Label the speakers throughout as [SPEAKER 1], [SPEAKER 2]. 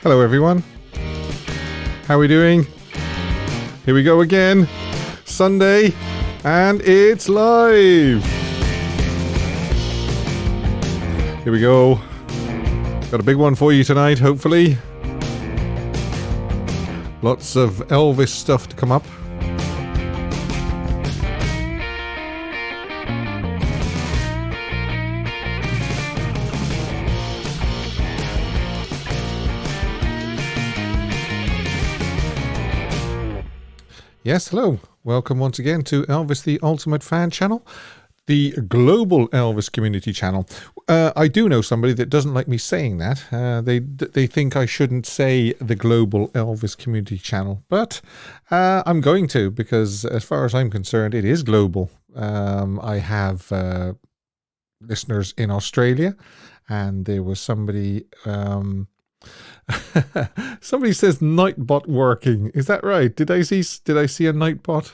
[SPEAKER 1] Hello everyone. How are we doing? Here we go again. Sunday, and it's live. Here we go. Got a big one for you tonight, hopefully. Lots of Elvis stuff to come up. Yes, hello. Welcome once again to Elvis the Ultimate Fan Channel, the global Elvis community channel. I do know somebody that doesn't like me saying that. They think I shouldn't say the global Elvis community channel, but I'm going to, because as far as I'm concerned, it is global. I have listeners in Australia, and there was somebody... somebody says Nightbot working. Is that right? Did I see a Nightbot?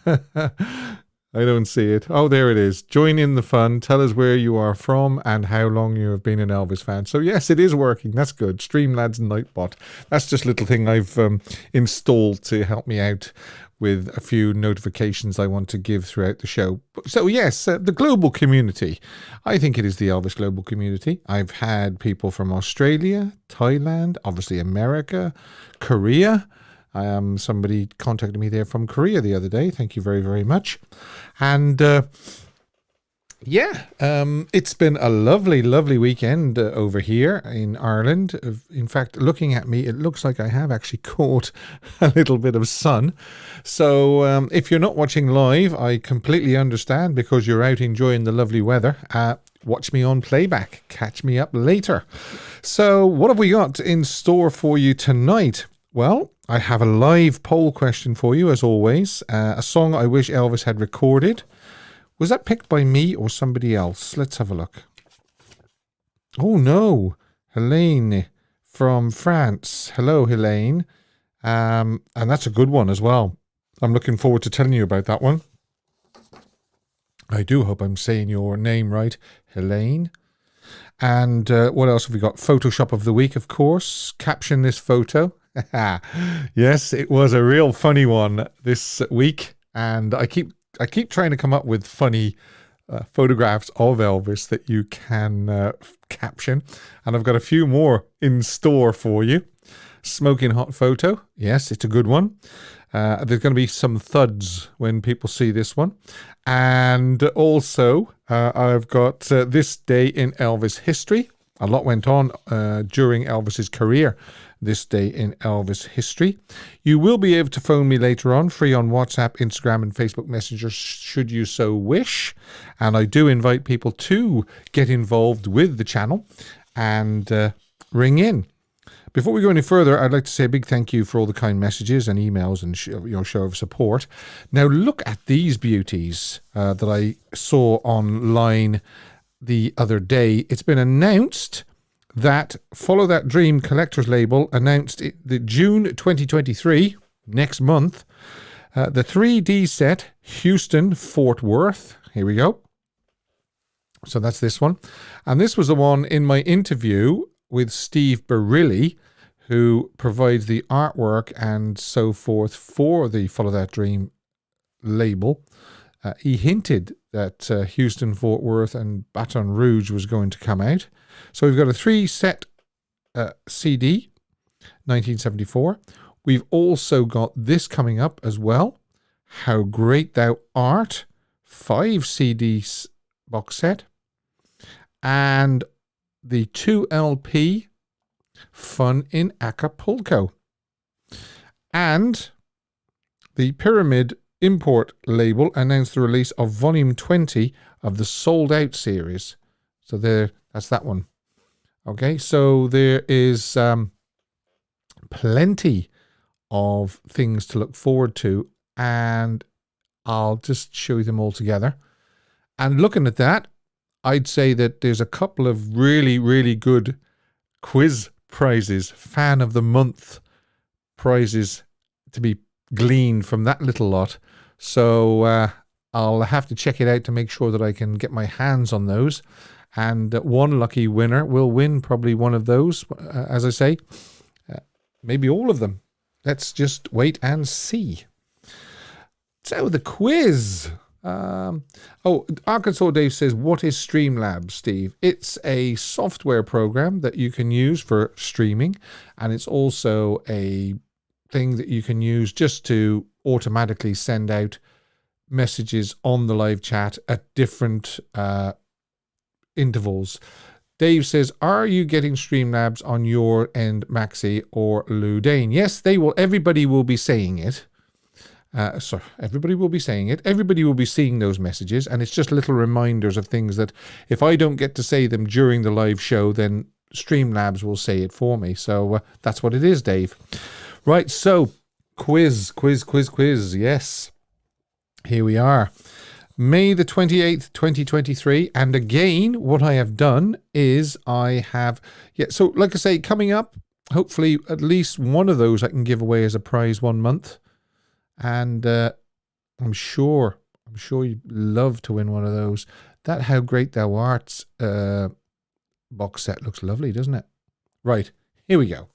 [SPEAKER 1] I don't see it. Oh, there it is. Join in the fun. Tell us where you are from and how long you have been an Elvis fan. So yes, it is working. That's good. Streamlad's Nightbot. That's just a little thing I've installed to help me out with a few notifications I want to give throughout the show. So yes, the global community. I think it is the Elvis global community. I've had people from Australia, Thailand, obviously America, Korea. Somebody contacted me there from Korea the other day. Thank you very, very much. And it's been a lovely, lovely weekend over here in Ireland. In fact, looking at me, it looks like I have actually caught a little bit of sun. So if you're not watching live, I completely understand, because you're out enjoying the lovely weather. Watch me on playback. Catch me up later. So what have we got in store for you tonight? Well, I have a live poll question for you, as always. A song I wish Elvis had recorded. Was that picked by me or somebody else? Let's have a look. Oh, no. Helene from France. Hello, Helene. And that's a good one as well. I'm looking forward to telling you about that one. I do hope I'm saying your name right, Helene. And what else have we got? Photoshop of the week, of course. Caption this photo. Yes, it was a real funny one this week. And I keep trying to come up with funny photographs of Elvis that you can caption. And I've got a few more in store for you. Smoking hot photo. Yes, it's a good one. There's going to be some thuds when people see this one. And also, I've got this day in Elvis history. A lot went on during Elvis's career. This day in Elvis history. You will be able to phone me later on, free on WhatsApp, Instagram and Facebook Messenger, should you so wish. And I do invite people to get involved with the channel and ring in. Before we go any further, I'd like to say a big thank you for all the kind messages and emails and your show of support. Now look at these beauties that I saw online the other day. It's been announced that Follow That Dream Collector's Label announced the June 2023, next month, the 3D set, Houston, Fort Worth. Here we go. So that's this one. And this was the one in my interview with Steve Barilli, who provides the artwork and so forth for the Follow That Dream label. He hinted that Houston, Fort Worth and Baton Rouge was going to come out. So we've got a 3-set CD, 1974. We've also got this coming up as well. How Great Thou Art, 5 CD box set. And the 2 LP, Fun in Acapulco. And the Pyramid Import label announced the release of Volume 20 of the Sold Out series. So that's that one. Okay, so there is plenty of things to look forward to, and I'll just show you them all together. And looking at that, I'd say that there's a couple of really, really good quiz prizes, Fan of the Month prizes to be gleaned from that little lot. So I'll have to check it out to make sure that I can get my hands on those. And one lucky winner will win probably one of those, as I say. maybe all of them. Let's just wait and see. So the quiz. Arkansas Dave says, what is Streamlabs, Steve? It's a software program that you can use for streaming, and it's also a thing that you can use just to automatically send out messages on the live chat at different intervals. Dave says, are you getting Streamlabs on your end, Maxi or Lou Dane? Yes, they will. Everybody will be saying it. Everybody will be saying it. Everybody will be seeing those messages, and it's just little reminders of things that if I don't get to say them during the live show, then Streamlabs will say it for me. So that's what it is, Dave. Right, so quiz. Yes, here we are. May the 28th, 2023. And again, what I have done is so like I say, coming up, hopefully at least one of those I can give away as a prize 1 month. And I'm sure you'd love to win one of those. That How Great Thou Art box set looks lovely, doesn't it? Right, here we go.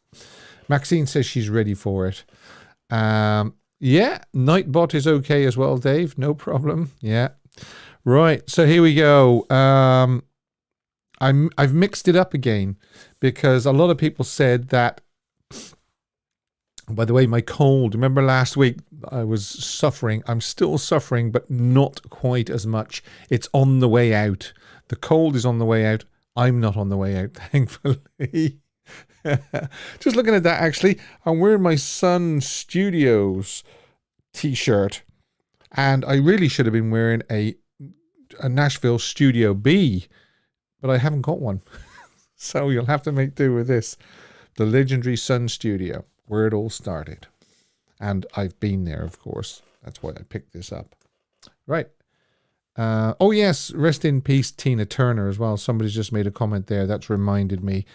[SPEAKER 1] Maxine says she's ready for it. Yeah, Nightbot is okay as well, Dave. No problem. Yeah. Right, so here we go. I've mixed it up again because a lot of people said that. By the way, my cold, remember last week I was suffering. I'm still suffering, but not quite as much. It's on the way out. The cold is on the way out. I'm not on the way out, thankfully. Just looking at that, actually, I'm wearing my Sun Studios t-shirt. And I really should have been wearing a Nashville Studio B, but I haven't got one. So you'll have to make do with this. The legendary Sun Studio, where it all started. And I've been there, of course. That's why I picked this up. Right. Oh, yes. Rest in peace, Tina Turner, as well. Somebody's just made a comment there. That's reminded me.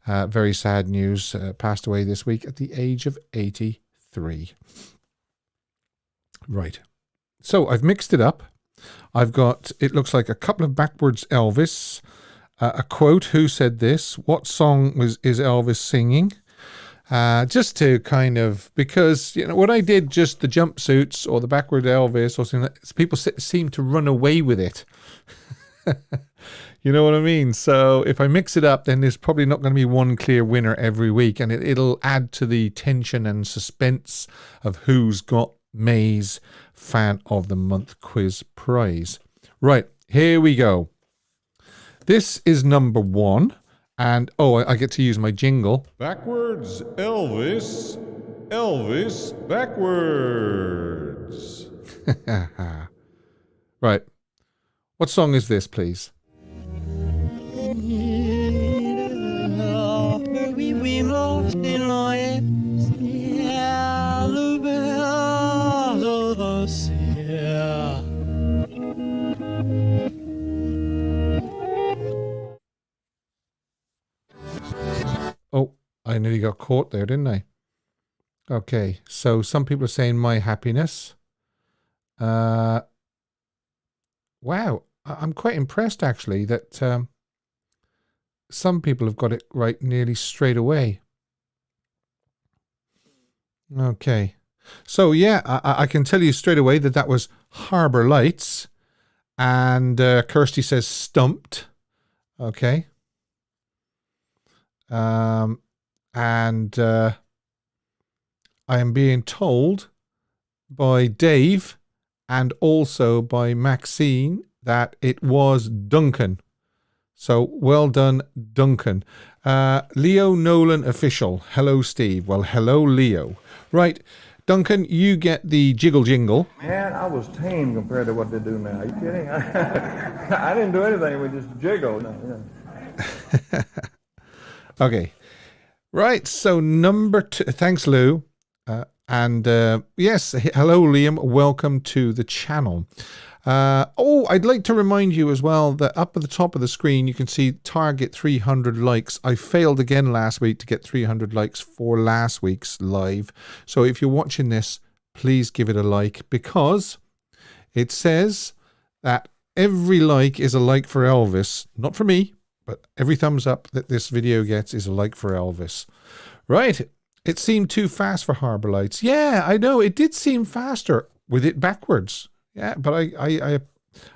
[SPEAKER 1] Very sad news. Passed away this week at the age of 83. Right. So I've mixed it up. I've got, it looks like a couple of backwards Elvis. A quote, who said this? What song is Elvis singing? Just to kind of, because, you know, when I did just the jumpsuits or the backward Elvis or something, people seem to run away with it. You know what I mean? So if I mix it up, then there's probably not going to be one clear winner every week, and it'll add to the tension and suspense of who's got May's Fan of the Month quiz prize. Right, here we go. This is number one. And, I get to use my jingle. Backwards, Elvis. Elvis, backwards. Right. What song is this, please? Oh, I nearly got caught there, didn't I? Okay, so some people are saying My Happiness. Wow, I'm quite impressed, actually, that some people have got it right nearly straight away. Okay, so yeah, I can tell you straight away that was Harbour Lights. And Kirsty says Stumped. Okay. And I am being told by Dave and also by Maxine that it was Duncan. So well done, Duncan. Leo Nolan Official. Hello, Steve. Well, hello, Leo. Right, Duncan, you get the jiggle jingle.
[SPEAKER 2] Man, I was tame compared to what they do now. Are you kidding? I didn't do anything. We just jiggled. No, yeah.
[SPEAKER 1] Okay. Right, so number two. Thanks, Lou. Yes, hello, Liam. Welcome to the channel. I'd like to remind you as well that up at the top of the screen, you can see target 300 likes. I failed again last week to get 300 likes for last week's live. So if you're watching this, please give it a like, because it says that every like is a like for Elvis. Not for me, but every thumbs up that this video gets is a like for Elvis. Right. It seemed too fast for Harbour Lights. Yeah, I know. It did seem faster with it backwards. Yeah, but I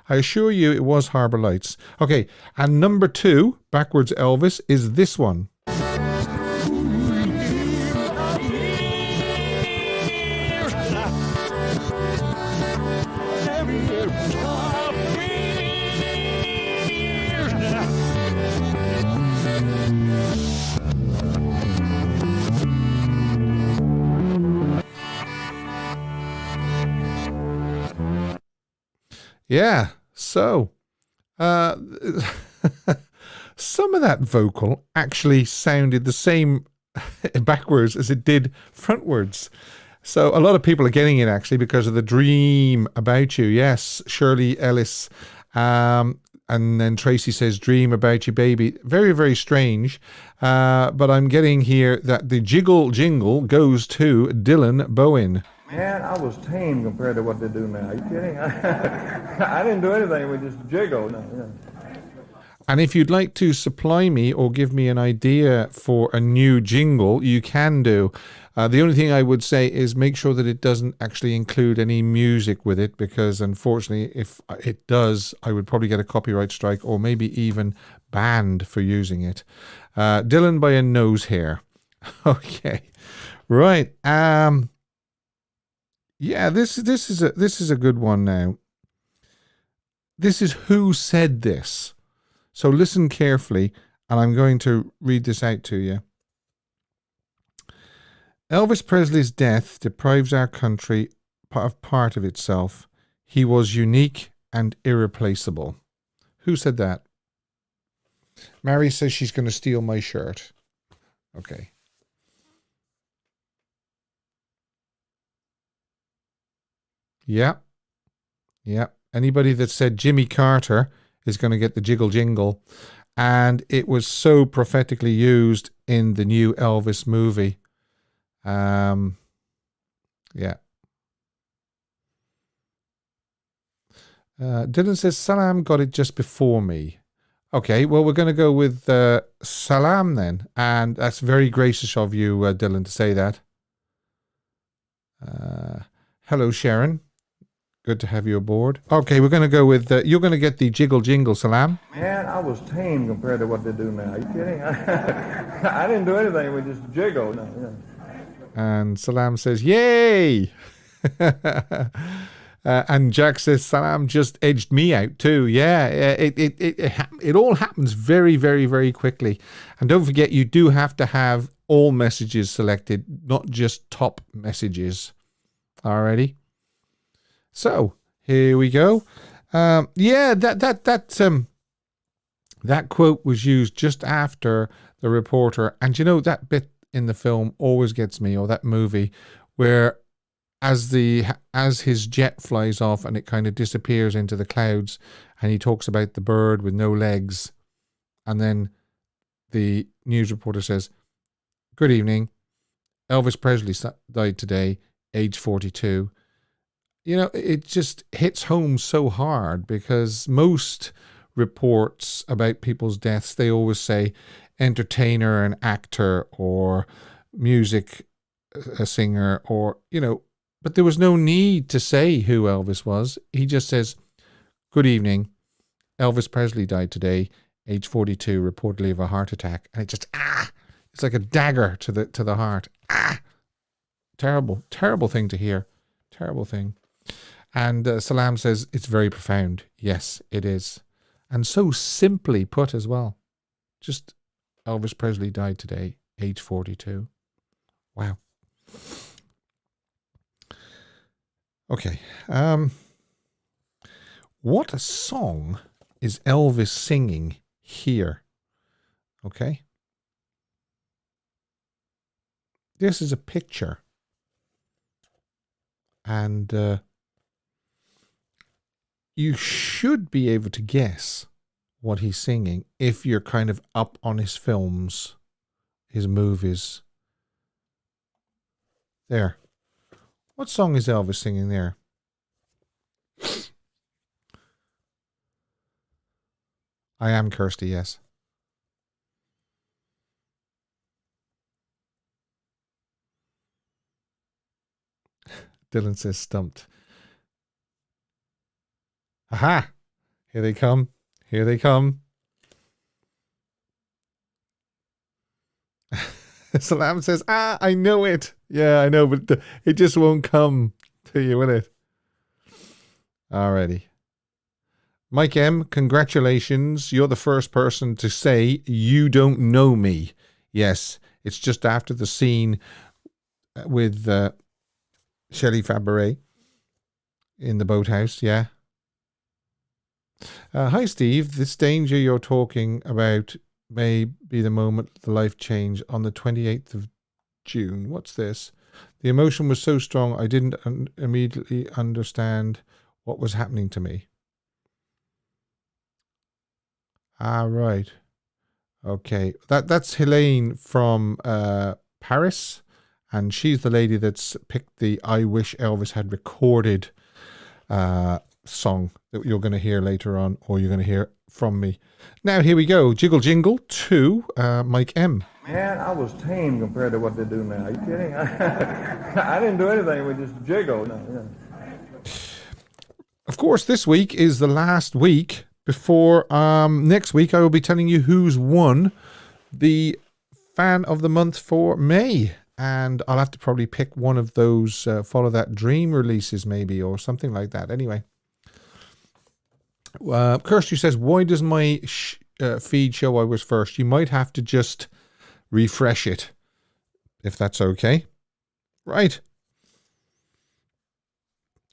[SPEAKER 1] assure you it was Harbour Lights. Okay, and number 2, backwards Elvis, is this one. Yeah, so some of that vocal actually sounded the same backwards as it did frontwards. So a lot of people are getting it actually because of the Dream About You. Yes, Shirley Ellis. And then Tracy says, Dream About You, baby. Very, very strange. But I'm getting here that the jiggle jingle goes to Dylan Bowen.
[SPEAKER 2] Man, I was tame compared to what they do now. Are you kidding? I didn't do anything. We just jiggled.
[SPEAKER 1] And if you'd like to supply me or give me an idea for a new jingle, you can do. The only thing I would say is make sure that it doesn't actually include any music with it, because unfortunately, if it does, I would probably get a copyright strike or maybe even banned for using it. Dylan by a nose hair. Okay, right. Yeah, this is a good one now. This is Who Said This. So listen carefully, and I'm going to read this out to you. Elvis Presley's death deprives our country of part of itself. He was unique and irreplaceable. Who said that? Mary says she's going to steal my shirt. Okay. Yeah. Yeah. Anybody that said Jimmy Carter is going to get the jiggle jingle. And it was so prophetically used in the new Elvis movie. Yeah. Dylan says Salam got it just before me. Okay, well, we're going to go with Salam then. And that's very gracious of you, Dylan, to say that. Hello, Sharon. Good to have you aboard. Okay, we're going to go with, you're going to get the jiggle jingle, Salam.
[SPEAKER 2] Man, I was tame compared to what they do now. Are you kidding? I didn't do anything. We just jiggled.
[SPEAKER 1] And Salam says, yay! And Jack says, Salam just edged me out too. Yeah, it all happens very, very, very quickly. And don't forget, you do have to have all messages selected, not just top messages. Alrighty. So here we go. Yeah, that quote was used just after the reporter, and you know that bit in the film always gets me, or that movie, where as his jet flies off and it kind of disappears into the clouds, and he talks about the bird with no legs, and then the news reporter says, "Good evening, Elvis Presley died today, age 42." You know, it just hits home so hard, because most reports about people's deaths, they always say entertainer and actor, or music a singer, or, you know, but there was no need to say who Elvis was. He just says, "Good evening, Elvis Presley died today, age 42, reportedly of a heart attack." And it just, it's like a dagger to the heart. Terrible, terrible thing to hear. Terrible thing. And Salam says, it's very profound. Yes, it is. And so simply put as well. Just Elvis Presley died today, age 42. Wow. Okay. What song is Elvis singing here? Okay. This is a picture. And you should be able to guess what he's singing if you're kind of up on his films, his movies. There. What song is Elvis singing there? I Am Kirsty, yes. Dylan says stumped. Aha! Here they come. Here they come. Salam says, I know it. Yeah, I know, but it just won't come to you, will it? Alrighty. Mike M, congratulations. You're the first person to say you don't know me. Yes, it's just after the scene with Shelley Fabaret in the boathouse, yeah. Hi, Steve. This danger you're talking about may be the moment the life change on the 28th of June. What's this? The emotion was so strong I didn't immediately understand what was happening to me. Right. Okay. That's Helene from Paris, and she's the lady that's picked the I Wish Elvis Had Recorded song that you're going to hear later on, or you're going to hear from me. Now, here we go. Jiggle Jingle to Mike M.
[SPEAKER 2] Man, I was tame compared to what they do now. Are you kidding? I didn't do anything. We just jiggled. No.
[SPEAKER 1] Of course, this week is the last week before next week. I will be telling you who's won the Fan of the Month for May. And I'll have to probably pick one of those Follow That Dream releases maybe, or something like that. Anyway. Kirsty says, why does my feed show I was first? You might have to just refresh it, if that's okay. Right.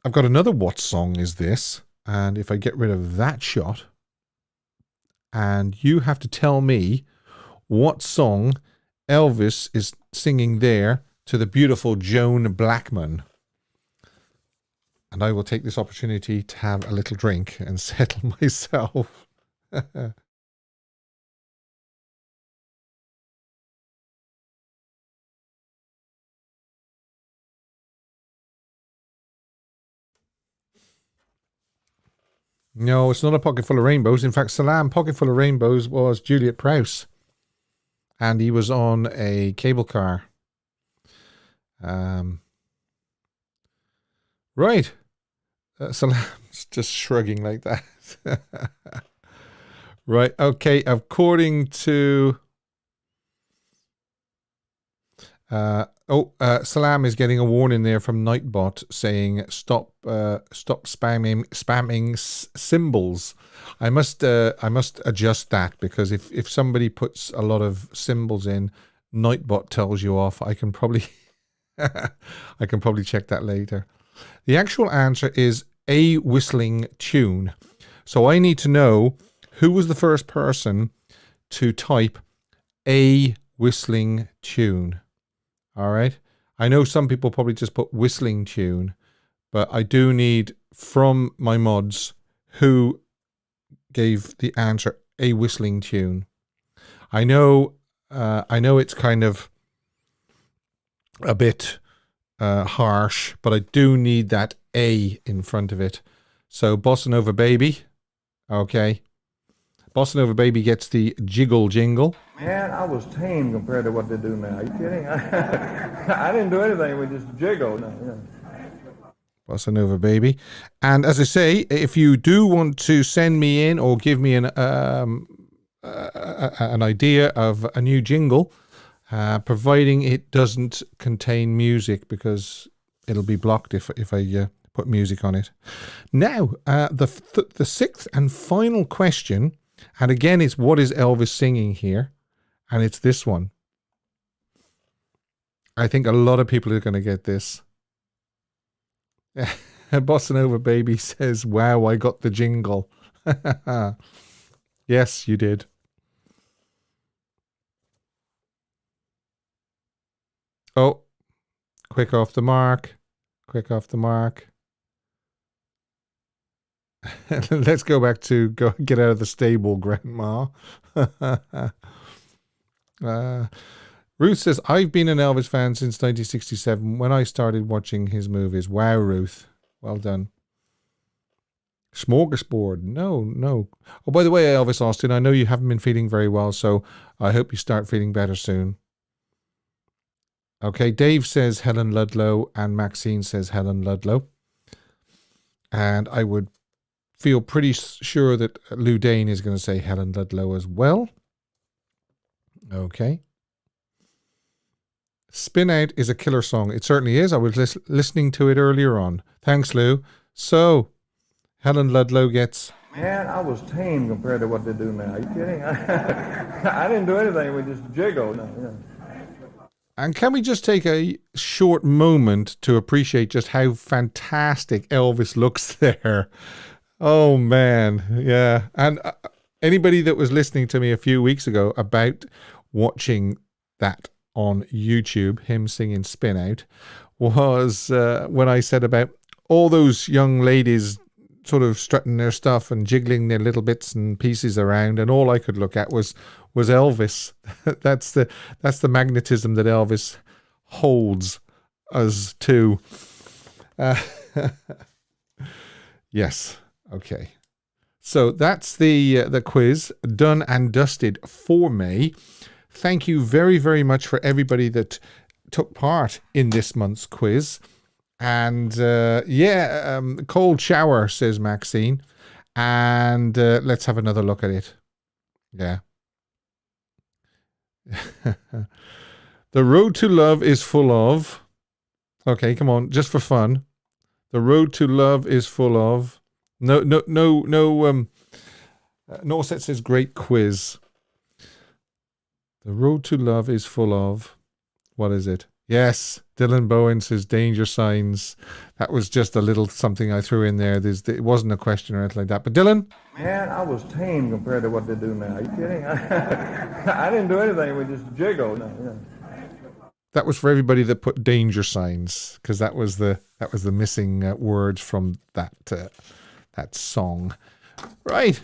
[SPEAKER 1] I've got another What Song Is This? And if I get rid of that shot, and you have to tell me what song Elvis is singing there to the beautiful Joan Blackman. And I will take this opportunity to have a little drink and settle myself. No, it's not a Pocket Full of Rainbows. In fact, Salam, Pocket Full of Rainbows was Juliet Prowse. And he was on a cable car. Right. Salam's just shrugging like that. Right. Okay. According to... Salam is getting a warning there from Nightbot saying stop spamming symbols. I must adjust that, because if somebody puts a lot of symbols in, Nightbot tells you off. I can probably check that later. The actual answer is a whistling tune. So I need to know who was the first person to type a whistling tune. All right. I know some people probably just put whistling tune, but I do need from my mods who gave the answer a whistling tune. I know it's kind of a bit harsh, but I do need that A in front of it. So Bossa Nova Baby. Okay. Bossa Nova Baby gets the jiggle jingle.
[SPEAKER 2] Man, I was tame compared to what they do now. Are you kidding? I didn't do anything. We just jiggled. No.
[SPEAKER 1] Bossa Nova Baby. And as I say, if you do want to send me in or give me an idea of a new jingle, providing it doesn't contain music, because it'll be blocked if I put music on it. Now, the sixth and final question, and again, it's what is Elvis singing here? And it's this one. I think a lot of people are going to get this. Bossa Nova Baby says, wow, I got the jingle. Yes, you did. Oh, quick off the mark. Quick off the mark. Let's go back to get out of the stable, Grandma. Ruth says, I've been an Elvis fan since 1967 when I started watching his movies. Wow, Ruth. Well done. Smorgasbord. No. Oh, by the way, Elvis Austin, I know you haven't been feeling very well, so I hope you start feeling better soon. Okay, Dave says Helen Ludlow and Maxine says Helen Ludlow. And I would feel pretty sure that Lou Dane is going to say Helen Ludlow as well. Okay. Spin Out is a killer song. It certainly is. I was listening to it earlier on. Thanks, Lou. So, Helen Ludlow gets...
[SPEAKER 2] Man, I was tame compared to what they do now. Are you kidding? I didn't do anything. We just jiggled.
[SPEAKER 1] And can we just take a short moment to appreciate just how fantastic Elvis looks there? Oh, man. Yeah. And anybody that was listening to me a few weeks ago about watching that on YouTube, him singing Spin Out, was when I said about all those young ladies sort of strutting their stuff and jiggling their little bits and pieces around, and all I could look at was Elvis. That's the magnetism that Elvis holds us to. Yes. Okay. So that's the quiz done and dusted for me. Thank you very, very much for everybody that took part in this month's quiz. And cold shower, says Maxine. And let's have another look at it. Yeah. The road to love is full of... Okay, come on, just for fun. The road to love is full of... Norset says great quiz. The road to love is full of... What is it? Yes, Dylan Bowen says danger signs. That was just a little something I threw in there. It wasn't a question or anything like that. But Dylan?
[SPEAKER 2] Man, I was tame compared to what they do now. Are you kidding? I didn't do anything. We just jiggled.
[SPEAKER 1] That was for everybody that put danger signs, because that was the missing words from that song. Right.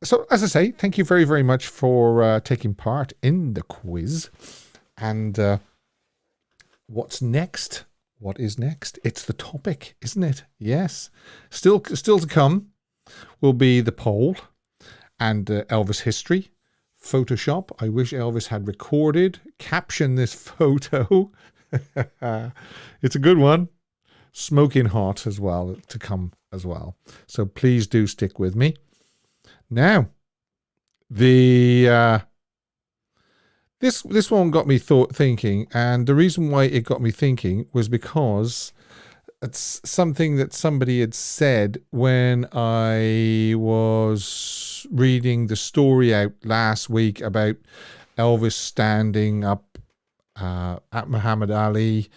[SPEAKER 1] So, as I say, thank you very, very much for taking part in the quiz. And what's next? What is next? It's the topic, isn't it? Yes. Still to come will be the poll and Elvis history. Photoshop. I wish Elvis had recorded. Caption this photo. It's a good one. Smoking hot as well to come as well. So please do stick with me. Now, this one got me thinking, and the reason why it got me thinking was because it's something that somebody had said when I was reading the story out last week about Elvis standing up at Muhammad Ali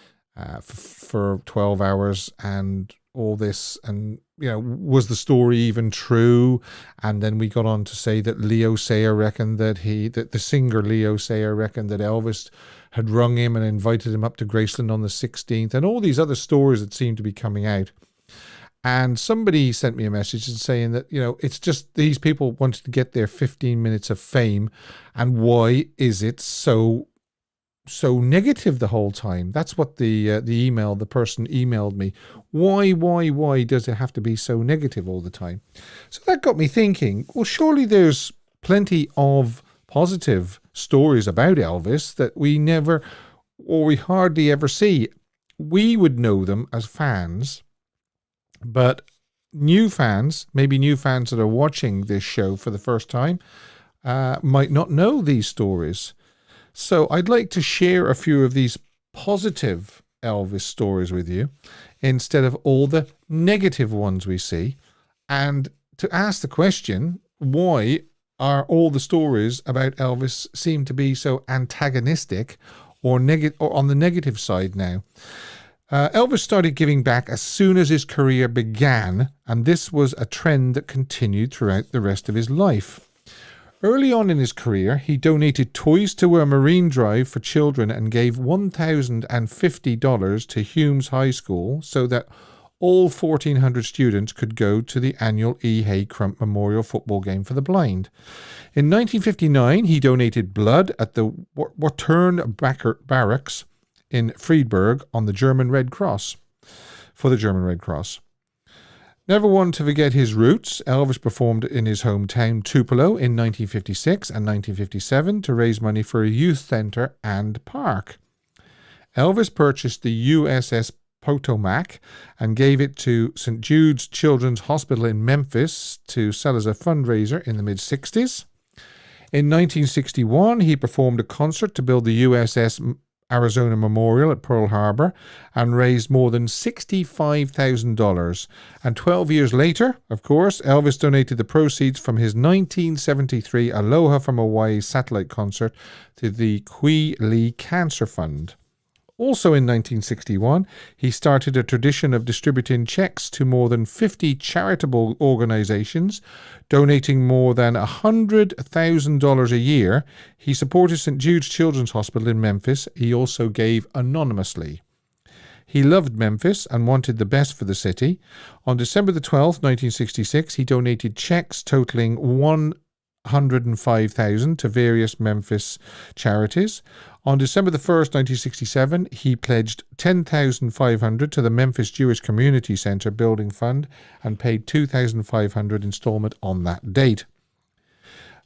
[SPEAKER 1] for 12 hours and all this, and was the story even true? And then we got on to say that Leo Sayer reckoned that the singer Leo Sayer reckoned that Elvis had rung him and invited him up to Graceland on the 16th, and all these other stories that seemed to be coming out. And somebody sent me a message and saying that, it's just these people wanted to get their 15 minutes of fame, and why is it so negative the whole time? That's what the person emailed me. Why does it have to be so negative all the time? So that got me thinking, well, surely there's plenty of positive stories about Elvis that we never, or we hardly ever see. We would know them as fans, but new fans, maybe new fans that are watching this show for the first time, might not know these stories. So I'd like to share a few of these positive Elvis stories with you instead of all the negative ones we see, and to ask the question, why are all the stories about Elvis seem to be so antagonistic or on the negative side now? Elvis started giving back as soon as his career began, and this was a trend that continued throughout the rest of his life. Early on in his career, he donated toys to a marine drive for children and gave $1,050 to Humes High School so that all 1,400 students could go to the annual E. Hay Crump Memorial Football Game for the Blind. In 1959, he donated blood at the Wattern Barracks in Friedberg for the German Red Cross. Never one to forget his roots, Elvis performed in his hometown Tupelo in 1956 and 1957 to raise money for a youth centre and park. Elvis purchased the USS Potomac and gave it to St. Jude's Children's Hospital in Memphis to sell as a fundraiser in the mid-60s. In 1961, he performed a concert to build the USS Arizona Memorial at Pearl Harbor and raised more than $65,000. And 12 years later, of course, Elvis donated the proceeds from his 1973 Aloha from Hawaii satellite concert to the Kui Lee Cancer Fund. Also in 1961, he started a tradition of distributing checks to more than 50 charitable organizations, donating more than $100,000 a year. He supported St. Jude's Children's Hospital in Memphis. He also gave anonymously. He loved Memphis and wanted the best for the city. On December the 12th, 1966, he donated checks totaling $105,000 to various Memphis charities. On December the 1st, 1967, he pledged $10,500 to the Memphis Jewish Community Center Building Fund and paid $2,500 installment on that date.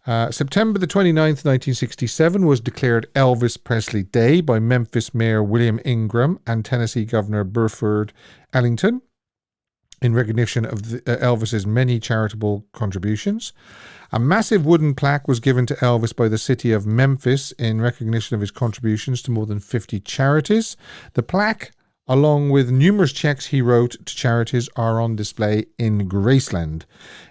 [SPEAKER 1] September the 29th, 1967 was declared Elvis Presley Day by Memphis Mayor William Ingram and Tennessee Governor Burford Ellington in recognition of Elvis's many charitable contributions. A massive wooden plaque was given to Elvis by the city of Memphis in recognition of his contributions to more than 50 charities. The plaque, along with numerous checks he wrote to charities, are on display in Graceland.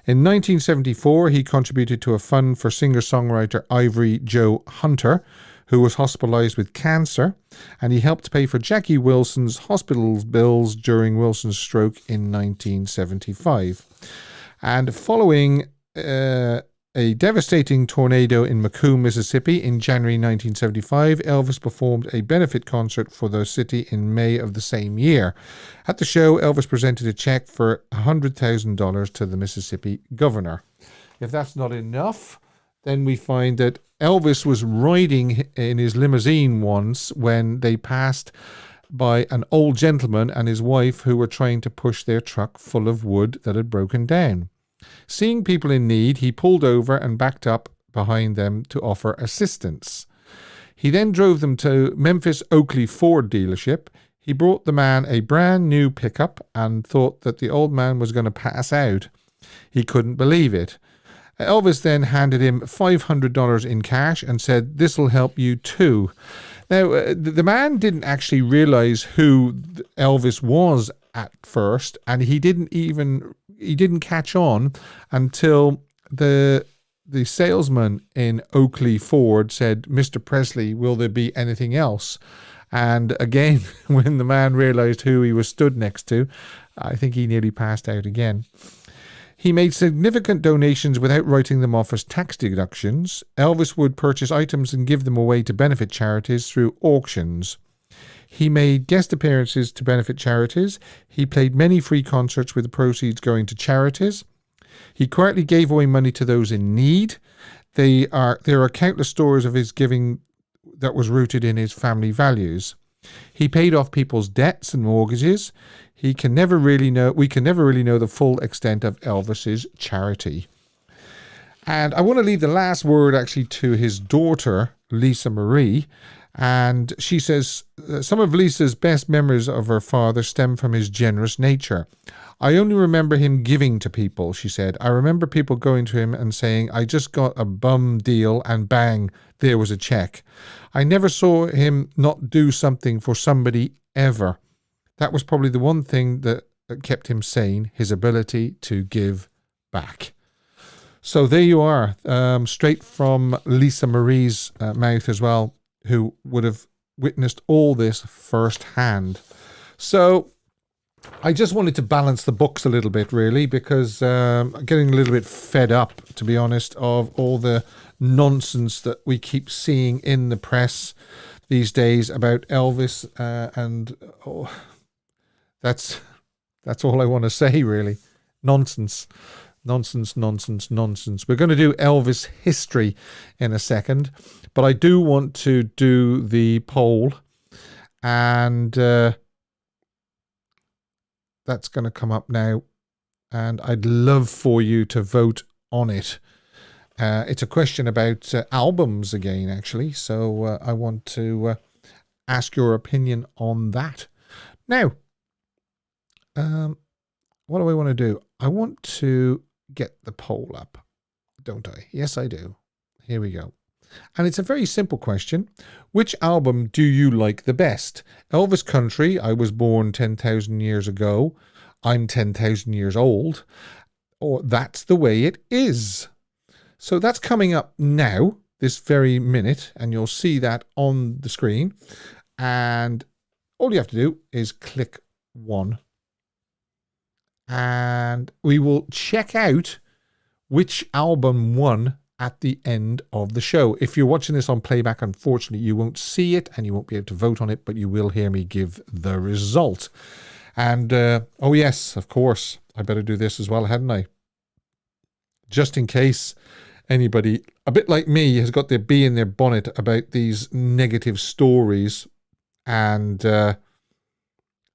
[SPEAKER 1] In 1974, he contributed to a fund for singer-songwriter Ivory Joe Hunter, who was hospitalized with cancer, and he helped pay for Jackie Wilson's hospital bills during Wilson's stroke in 1975. And following a devastating tornado in Macomb, Mississippi in January 1975, Elvis performed a benefit concert for the city in May of the same year. At the show, Elvis presented a check for $100,000 to the Mississippi governor. If that's not enough, then we find that Elvis was riding in his limousine once when they passed by an old gentleman and his wife who were trying to push their truck full of wood that had broken down. Seeing people in need, he pulled over and backed up behind them to offer assistance. He then drove them to Memphis Oakley Ford dealership. He brought the man a brand new pickup and thought that the old man was going to pass out. He couldn't believe it. Elvis then handed him $500 in cash and said, "This'll help you too." Now, the man didn't actually realize who Elvis was at first, and he didn't catch on until the salesman in Oakley Ford said, "Mr. Presley, will there be anything else?" And again, when the man realized who he was stood next to, I think he nearly passed out again. He made significant donations without writing them off as tax deductions. Elvis would purchase items and give them away to benefit charities through auctions. He made guest appearances to benefit charities. He played many free concerts with the proceeds going to charities. He quietly gave away money to those in need. There are countless stories of his giving that was rooted in his family values. He paid off people's debts and mortgages. We can never really know the full extent of Elvis's charity. And I want to leave the last word actually to his daughter, Lisa Marie. And she says, some of Lisa's best memories of her father stem from his generous nature. "I only remember him giving to people," she said. "I remember people going to him and saying, 'I just got a bum deal,' and bang, there was a check. I never saw him not do something for somebody ever. That was probably the one thing that kept him sane, his ability to give back." So there you are, straight from Lisa Marie's mouth as well, who would have witnessed all this firsthand. So I just wanted to balance the books a little bit, really, because I'm getting a little bit fed up, to be honest, of all the nonsense that we keep seeing in the press these days about Elvis, and that's all I want to say, really. Nonsense. Nonsense, nonsense, nonsense. We're going to do Elvis history in a second, but I do want to do the poll, and that's going to come up now, and I'd love for you to vote on it. It's a question about albums again, actually, so I want to ask your opinion on that. Now, what do I want to do? I want to get the poll up, don't I? Yes, I do. Here we go. And it's a very simple question. Which album do you like the best? Elvis Country, I was born 10,000 years ago. I'm 10,000 years old. Or That's the Way It Is. So that's coming up now, this very minute, and you'll see that on the screen. And all you have to do is click 1. And we will check out which album won at the end of the show. If you're watching this on playback, unfortunately, you won't see it and you won't be able to vote on it, but you will hear me give the result. And, oh yes, of course, I better do this as well, hadn't I? Just in case anybody, a bit like me, has got their bee in their bonnet about these negative stories and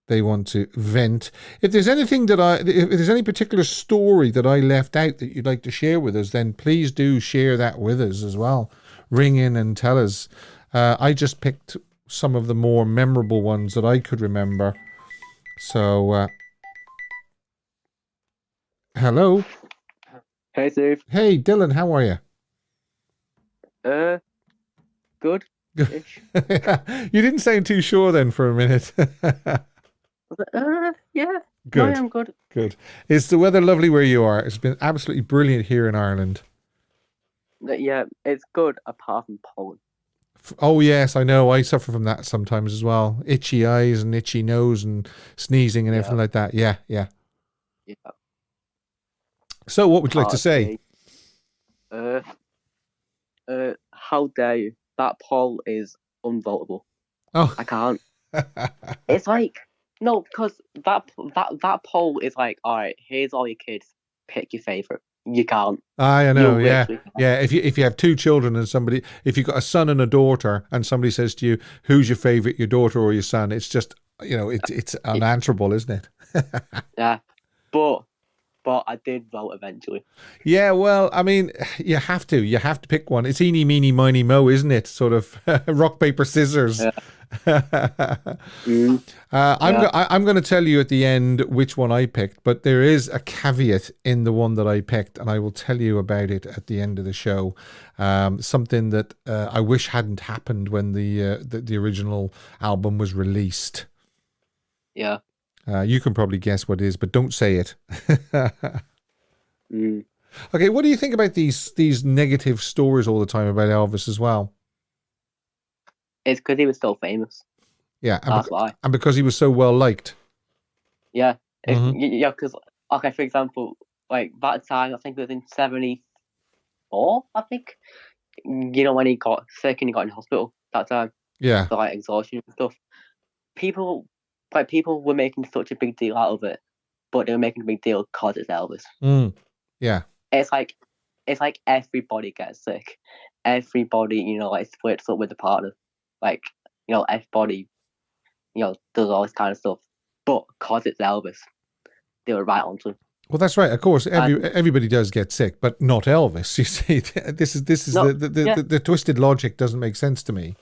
[SPEAKER 1] they want to vent. If there's anything if there's any particular story that I left out that you'd like to share with us, then please do share that with us as well. Ring in and tell us. I just picked some of the more memorable ones that I could remember. So, hello.
[SPEAKER 3] Hey, Steve.
[SPEAKER 1] Hey, Dylan, how are you?
[SPEAKER 3] Good.
[SPEAKER 1] You didn't sound too sure then for a minute.
[SPEAKER 3] Yeah.
[SPEAKER 1] Good.
[SPEAKER 3] I am good.
[SPEAKER 1] Good. Is the weather lovely where you are? It's been absolutely brilliant here in Ireland.
[SPEAKER 3] Yeah, it's good apart from pollen.
[SPEAKER 1] Oh, yes, I know. I suffer from that sometimes as well. Itchy eyes and itchy nose and sneezing and everything like that. Yeah.
[SPEAKER 3] Yeah.
[SPEAKER 1] So what would you like to say?
[SPEAKER 3] How dare you? That poll is unvotable.
[SPEAKER 1] Oh.
[SPEAKER 3] I can't. It's like, no, because that poll is like, all right, here's all your kids. Pick your favorite. You can't.
[SPEAKER 1] I know, yeah. If you have 2 children and if you've got a son and a daughter and somebody says to you, who's your favorite, your daughter or your son? It's just, it's unanswerable, isn't it?
[SPEAKER 3] Yeah, but I did vote eventually.
[SPEAKER 1] Yeah, well, I mean, you have to pick one. It's eeny, meeny, miny, mo, isn't it? Sort of rock, paper, scissors.
[SPEAKER 3] Yeah.
[SPEAKER 1] I'm going to tell you at the end which one I picked, but there is a caveat in the one that I picked, and I will tell you about it at the end of the show. Something that I wish hadn't happened when the original album was released.
[SPEAKER 3] Yeah.
[SPEAKER 1] You can probably guess what it is, but don't say it. Okay, what do you think about these negative stories all the time about Elvis as well?
[SPEAKER 3] It's because he was so famous.
[SPEAKER 1] Yeah,
[SPEAKER 3] that's why.
[SPEAKER 1] And because he was so well liked.
[SPEAKER 3] Yeah, yeah. Because for example, like that time, I think it was in '74. I think when he got sick and he got in hospital that time.
[SPEAKER 1] Yeah.
[SPEAKER 3] For like exhaustion and stuff. People were making such a big deal out of it, but they were making a big deal because it's Elvis.
[SPEAKER 1] Yeah.
[SPEAKER 3] It's like everybody gets sick. Everybody, splits up with the partner. Like, everybody, does all this kind of stuff. But because it's Elvis, they were right onto him.
[SPEAKER 1] Well, that's right. Of course, everybody does get sick, but not Elvis. You see, this is the twisted logic doesn't make sense to me.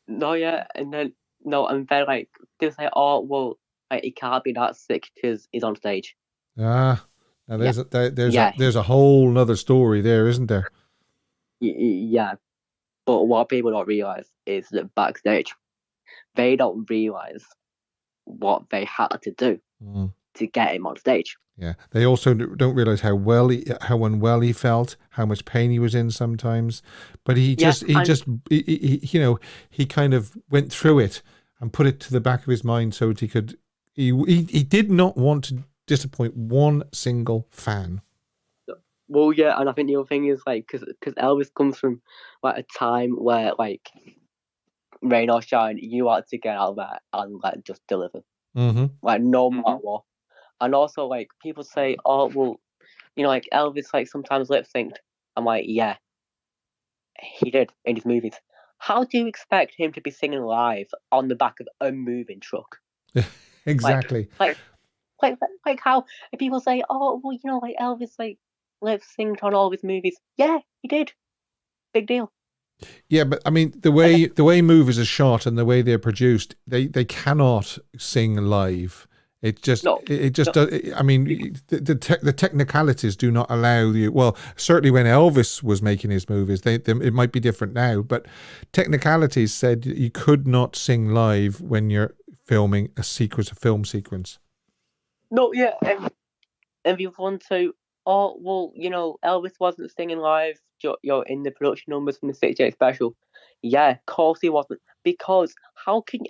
[SPEAKER 3] No, yeah, and then like they say, oh well, like, he can't be that sick because he's on stage.
[SPEAKER 1] Now there's a whole nother story there, isn't there?
[SPEAKER 3] Yeah, but what people don't realize is that backstage, they don't realize what they had to do to get him on stage.
[SPEAKER 1] Yeah, they also don't realize how unwell he felt, how much pain he was in sometimes, but he kind of went through it and put it to the back of his mind so that he did not want to disappoint one single fan.
[SPEAKER 3] Well, yeah, and I think the other thing is like because Elvis comes from like a time where like rain or shine, you had to get out of that and like just deliver, like no matter what. And also like people say, oh well, like Elvis like sometimes lip synced. I'm like, yeah, he did in his movies. How do you expect him to be singing live on the back of a moving truck?
[SPEAKER 1] Exactly.
[SPEAKER 3] Like how people say, oh well, like Elvis like lip synced on all of his movies. Yeah, he did. Big deal.
[SPEAKER 1] Yeah, but I mean the way movies are shot and the way they're produced, they cannot sing live. It just
[SPEAKER 3] No,
[SPEAKER 1] it just
[SPEAKER 3] no,
[SPEAKER 1] does. I mean the technicalities do not allow you. Well, certainly when Elvis was making his movies, it might be different now, but technicalities said you could not sing live when you're filming a film sequence.
[SPEAKER 3] no, yeah, and we want to. Oh well, Elvis wasn't singing live. In the production numbers from the 68 special. Yeah, of course he wasn't. Because how can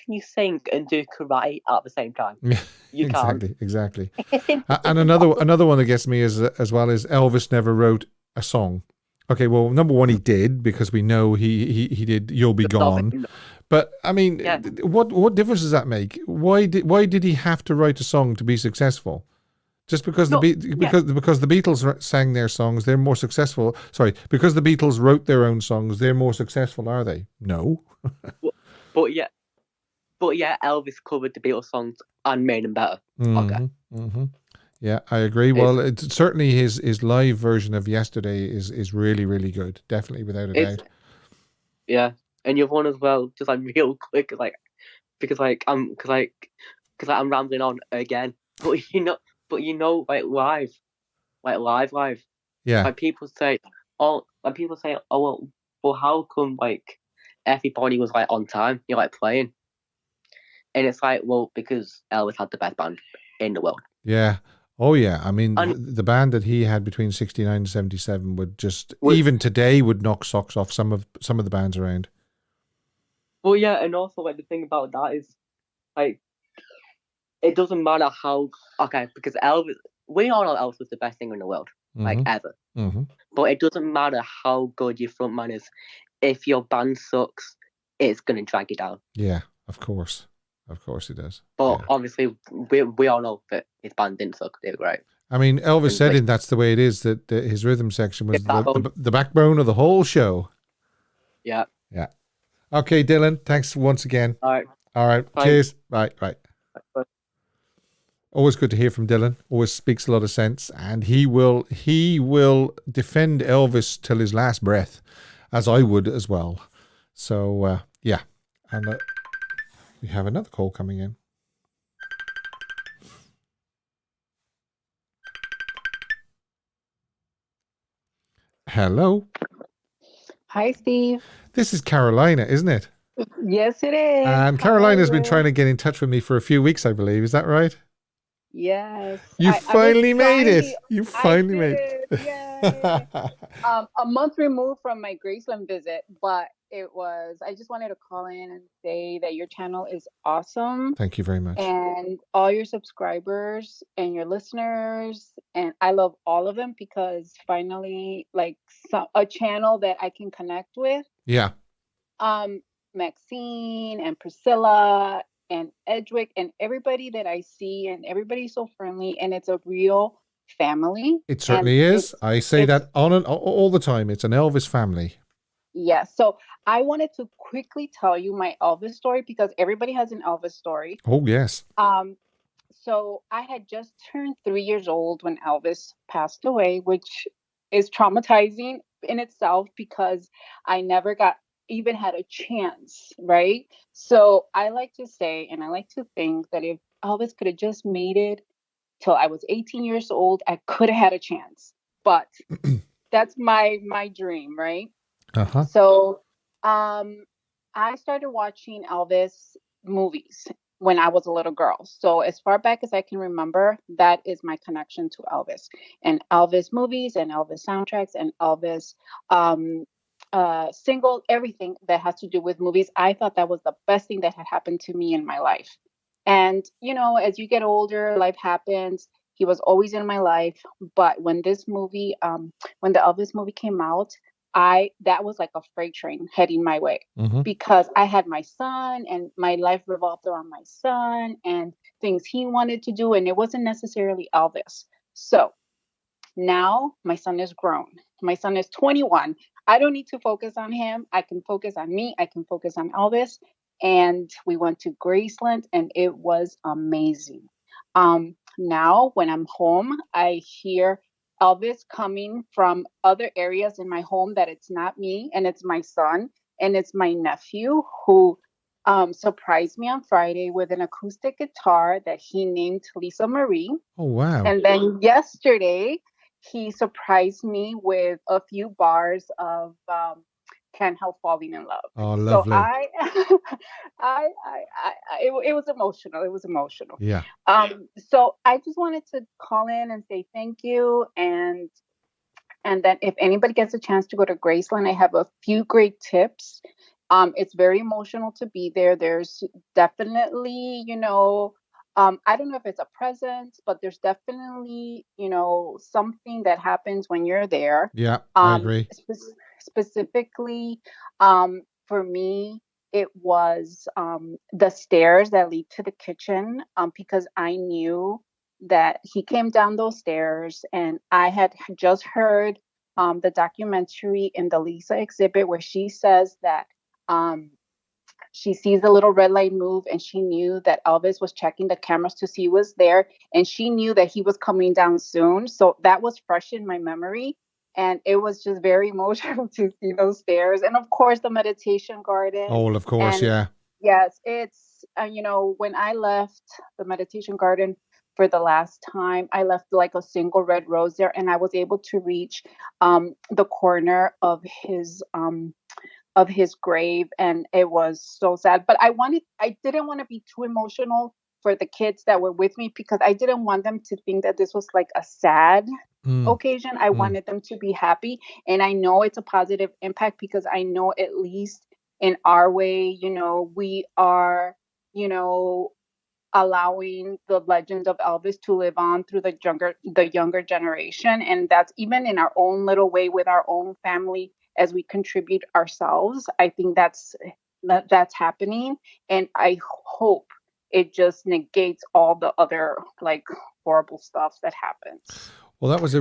[SPEAKER 3] you sing and do karate at the same time?
[SPEAKER 1] Yeah,
[SPEAKER 3] You can't.
[SPEAKER 1] exactly.
[SPEAKER 3] It's
[SPEAKER 1] And
[SPEAKER 3] impossible.
[SPEAKER 1] another one that gets me is as well is Elvis never wrote a song. Okay, well, number one, he did because we know he did "You'll Be Gone," but I mean,
[SPEAKER 3] Yeah.
[SPEAKER 1] what difference does that make? Why did he have to write a song to be successful? Just because
[SPEAKER 3] No,
[SPEAKER 1] because the Beatles sang their songs, they're more successful. Sorry, because the Beatles wrote their own songs, they're more successful, are they? No.
[SPEAKER 3] but yeah, Elvis covered the Beatles songs and made them better. Okay.
[SPEAKER 1] Mm-hmm. Yeah, I agree. Well, it's certainly his live version of Yesterday is really, really good. Definitely, without a doubt.
[SPEAKER 3] Yeah, and you've one as well. Just like real quick, because I'm rambling on again. But like live.
[SPEAKER 1] Yeah.
[SPEAKER 3] Like people say, oh, well, how come like everybody was like on time? You're like playing, and it's like, well, because Elvis had the best band in the world.
[SPEAKER 1] Yeah. Oh yeah. I mean,
[SPEAKER 3] And
[SPEAKER 1] the band that he had between 69 and 77 even today would knock socks off some of the bands around.
[SPEAKER 3] well, yeah, and also like the thing about that is like it doesn't matter how because Elvis, we all know Elvis was the best singer in the world, like ever.
[SPEAKER 1] Mm-hmm.
[SPEAKER 3] But it doesn't matter how good your frontman is. If your band sucks, it's gonna drag you down.
[SPEAKER 1] Yeah, of course it does.
[SPEAKER 3] But
[SPEAKER 1] yeah.
[SPEAKER 3] obviously, we all know that his band didn't suck. They were great.
[SPEAKER 1] I mean, Elvis said that's the way it is. That his rhythm section was the backbone of the whole show.
[SPEAKER 3] Yeah.
[SPEAKER 1] Yeah. Okay, Dylan. Thanks once again.
[SPEAKER 3] All
[SPEAKER 1] right.
[SPEAKER 3] Bye.
[SPEAKER 1] Cheers. Bye.
[SPEAKER 3] Bye.
[SPEAKER 1] Always good to hear from Dylan. Always speaks a lot of sense, and he will defend Elvis till his last breath, as I would as well. So yeah, and we have another call coming in. Hello.
[SPEAKER 4] Hi, Steve.
[SPEAKER 1] This is Carolina, isn't it?
[SPEAKER 4] Yes, it is.
[SPEAKER 1] And Carolina's been trying to get in touch with me for a few weeks, I believe. Is that right?
[SPEAKER 4] Yes.
[SPEAKER 1] You finally made it. You finally made it.
[SPEAKER 4] Yay. A month removed from my Graceland visit, but I just wanted to call in and say that your channel is awesome.
[SPEAKER 1] Thank you very much.
[SPEAKER 4] And all your subscribers and your listeners, and I love all of them because finally, like a channel that I can connect with.
[SPEAKER 1] Yeah.
[SPEAKER 4] Maxine and Priscilla and Edwick and everybody that I see, and everybody's so friendly, and it's a real family.
[SPEAKER 1] It certainly is. I say that all the time. It's an Elvis family.
[SPEAKER 4] Yeah. So I wanted to quickly tell you my Elvis story because everybody has an Elvis story.
[SPEAKER 1] Oh, yes.
[SPEAKER 4] So I had just turned 3 years old when Elvis passed away, which is traumatizing in itself because I never even had a chance, right? So I like to say, and I like to think that if Elvis could have just made it till I was 18 years old, I could have had a chance. But that's my dream, right?
[SPEAKER 1] Uh-huh.
[SPEAKER 4] So I started watching Elvis movies when I was a little girl. So as far back as I can remember, that is my connection to Elvis, and Elvis movies and Elvis soundtracks and Elvis single, everything that has to do with movies. I thought that was the best thing that had happened to me in my life. And, as you get older, life happens. He was always in my life. But when this movie, when the Elvis movie came out, that was like a freight train heading my way because I had my son and my life revolved around my son and things he wanted to do. And it wasn't necessarily Elvis. So now my son is grown. My son is 21. I don't need to focus on him. I can focus on me. I can focus on Elvis. And we went to Graceland and it was amazing. Now when I'm home, I hear Elvis coming from other areas in my home that it's not me and it's my son and it's my nephew who surprised me on Friday with an acoustic guitar that he named Lisa Marie.
[SPEAKER 1] Oh, wow.
[SPEAKER 4] And then yesterday, he surprised me with a few bars of "Can't Help Falling in Love."
[SPEAKER 1] Oh,
[SPEAKER 4] So
[SPEAKER 1] lovely.
[SPEAKER 4] it was emotional. It was emotional.
[SPEAKER 1] Yeah.
[SPEAKER 4] So I just wanted to call in and say thank you, and then if anybody gets a chance to go to Graceland, I have a few great tips. It's very emotional to be there. There's definitely, I don't know if it's a presence, but there's definitely, something that happens when you're there.
[SPEAKER 1] Yeah, I agree.
[SPEAKER 4] Specifically, for me, it was the stairs that lead to the kitchen, because I knew that he came down those stairs, and I had just heard the documentary in the Lisa exhibit where she says that she sees the little red light move, and she knew that Elvis was checking the cameras to see who was there, and she knew that he was coming down soon. So that was fresh in my memory, and it was just very emotional to see those stairs, and of course the meditation garden.
[SPEAKER 1] Oh, well, of course,
[SPEAKER 4] And
[SPEAKER 1] yeah.
[SPEAKER 4] yes, it's when I left the meditation garden for the last time, I left like a single red rose there, and I was able to reach the corner of his grave, and it was so sad. But I didn't want to be too emotional for the kids that were with me, because I didn't want them to think that this was like a sad occasion. I wanted them to be happy, and I know it's a positive impact, because I know at least in our way, we are, allowing the legend of Elvis to live on through the younger generation, and that's even in our own little way with our own family as we contribute ourselves. I think that's happening, and I hope it just negates all the other like horrible stuff that happens.
[SPEAKER 1] Well, that was a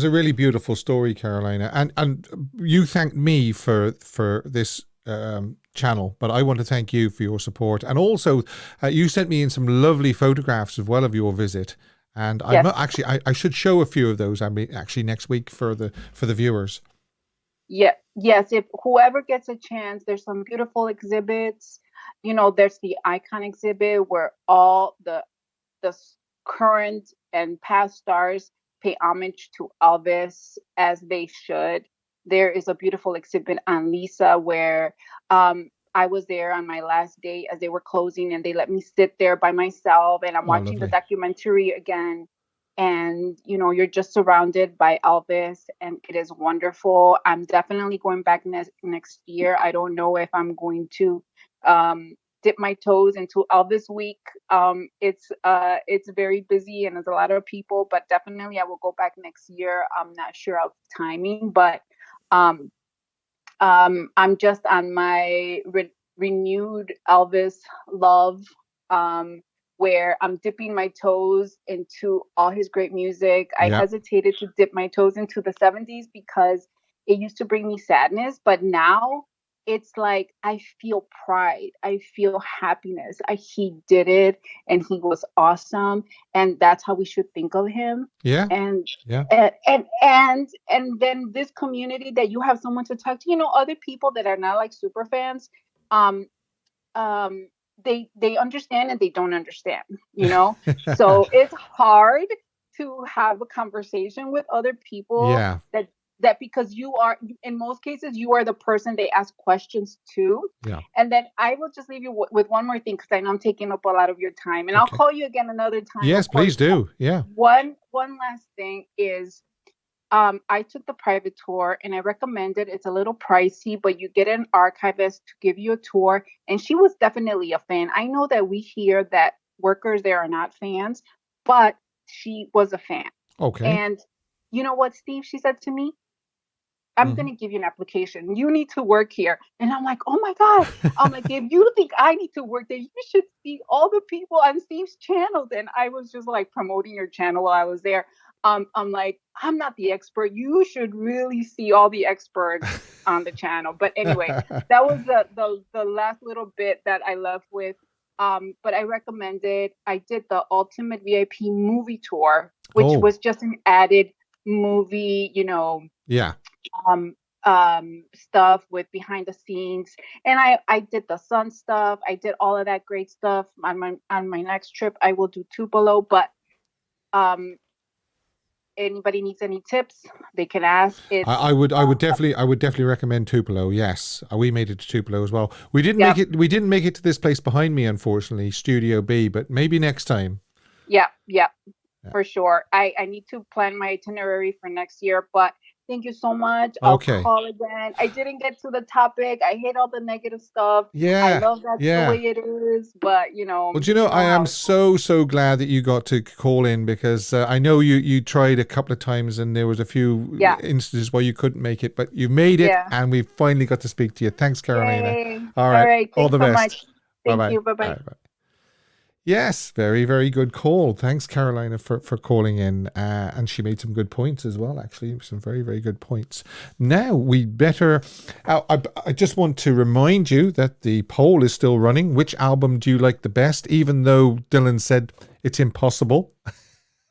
[SPEAKER 1] really beautiful story, Carolina, and you thanked me for this channel, but I want to thank you for your support, and also you sent me in some lovely photographs as well of your visit, and
[SPEAKER 4] Yes.
[SPEAKER 1] I should show a few of those. I mean, actually next week for the viewers.
[SPEAKER 4] Yeah, yes, if whoever gets a chance, there's some beautiful exhibits. There's the icon exhibit where all the current and past stars pay homage to Elvis as they should. There is a beautiful exhibit on Lisa where I was there on my last day as they were closing, and they let me sit there by myself, and I'm
[SPEAKER 1] Oh,
[SPEAKER 4] watching the
[SPEAKER 1] lovely.
[SPEAKER 4] documentary again. And you're just surrounded by Elvis, and it is wonderful. I'm definitely going back next year. I don't know if I'm going to dip my toes into Elvis week. It's very busy and there's a lot of people, but definitely I will go back next year. I'm not sure of timing, but um, I'm just on my renewed Elvis love, where I'm dipping my toes into all his great music. I
[SPEAKER 1] Yeah.
[SPEAKER 4] hesitated to dip my toes into the 70s because it used to bring me sadness, but now it's like I feel pride, I feel happiness. He did it, and he was awesome, and that's how we should think of him.
[SPEAKER 1] Yeah.
[SPEAKER 4] And
[SPEAKER 1] Yeah.
[SPEAKER 4] and then this community that you have someone to talk to, other people that are not like super fans, um they understand and they don't understand, so it's hard to have a conversation with other people
[SPEAKER 1] Yeah.
[SPEAKER 4] that because you are, in most cases, you are the person they ask questions to.
[SPEAKER 1] Yeah.
[SPEAKER 4] And then I will just leave you with one more thing, because I know I'm taking up a lot of your time, and I'll
[SPEAKER 1] Okay.
[SPEAKER 4] call you again another time.
[SPEAKER 1] Yes,
[SPEAKER 4] of course.
[SPEAKER 1] please do. Yeah.
[SPEAKER 4] One last thing is, I took the private tour, and I recommend it. It's a little pricey, but you get an archivist to give you a tour, and she was definitely a fan. I know that we hear that workers there are not fans, but she was a fan.
[SPEAKER 1] Okay.
[SPEAKER 4] And you know what, Steve, she said to me? I'm going to give you an application. You need to work here. And I'm like, oh my God. I'm like, if you think I need to work there, you should see all the people on Steve's channel. Then I was just like promoting your channel while I was there. I'm like, I'm not the expert. You should really see all the experts on the channel. But anyway, that was the last little bit that I left with. But I recommend it. I did the Ultimate VIP movie tour, which was just an added movie,
[SPEAKER 1] Yeah.
[SPEAKER 4] um, stuff with behind the scenes, and I did the sun stuff. I did all of that great stuff. On my next trip, I will do Tupelo, but um, anybody needs any tips, they can ask.
[SPEAKER 1] I would definitely recommend Tupelo. Yes, we made it to Tupelo as well. We didn't
[SPEAKER 4] Yeah.
[SPEAKER 1] make it. We didn't make it to this place behind me, unfortunately, Studio B. But maybe next time.
[SPEAKER 4] Yeah, for sure. I need to plan my itinerary for next year, but thank you so much. I'll
[SPEAKER 1] Okay.
[SPEAKER 4] call again. I didn't get to the topic. I hate all the negative stuff.
[SPEAKER 1] Yeah.
[SPEAKER 4] I love that's
[SPEAKER 1] Yeah.
[SPEAKER 4] the way it is, but
[SPEAKER 1] Well, do you know, I am so glad that you got to call in, because I know you tried a couple of times and there was a few instances where you couldn't make it, but you made it, and we finally got to speak to you. Thanks, Carolina.
[SPEAKER 4] Yay.
[SPEAKER 1] All right. All the
[SPEAKER 4] Thanks so
[SPEAKER 1] best.
[SPEAKER 4] much. Thank you. Bye-bye.
[SPEAKER 1] Bye-bye. Yes, very, very good call. Thanks, Carolina, for calling in. And she made some good points as well, actually. Some very, very good points. Now, we better... I just want to remind you that the poll is still running. Which album do you like the best? Even though Dylan said it's impossible.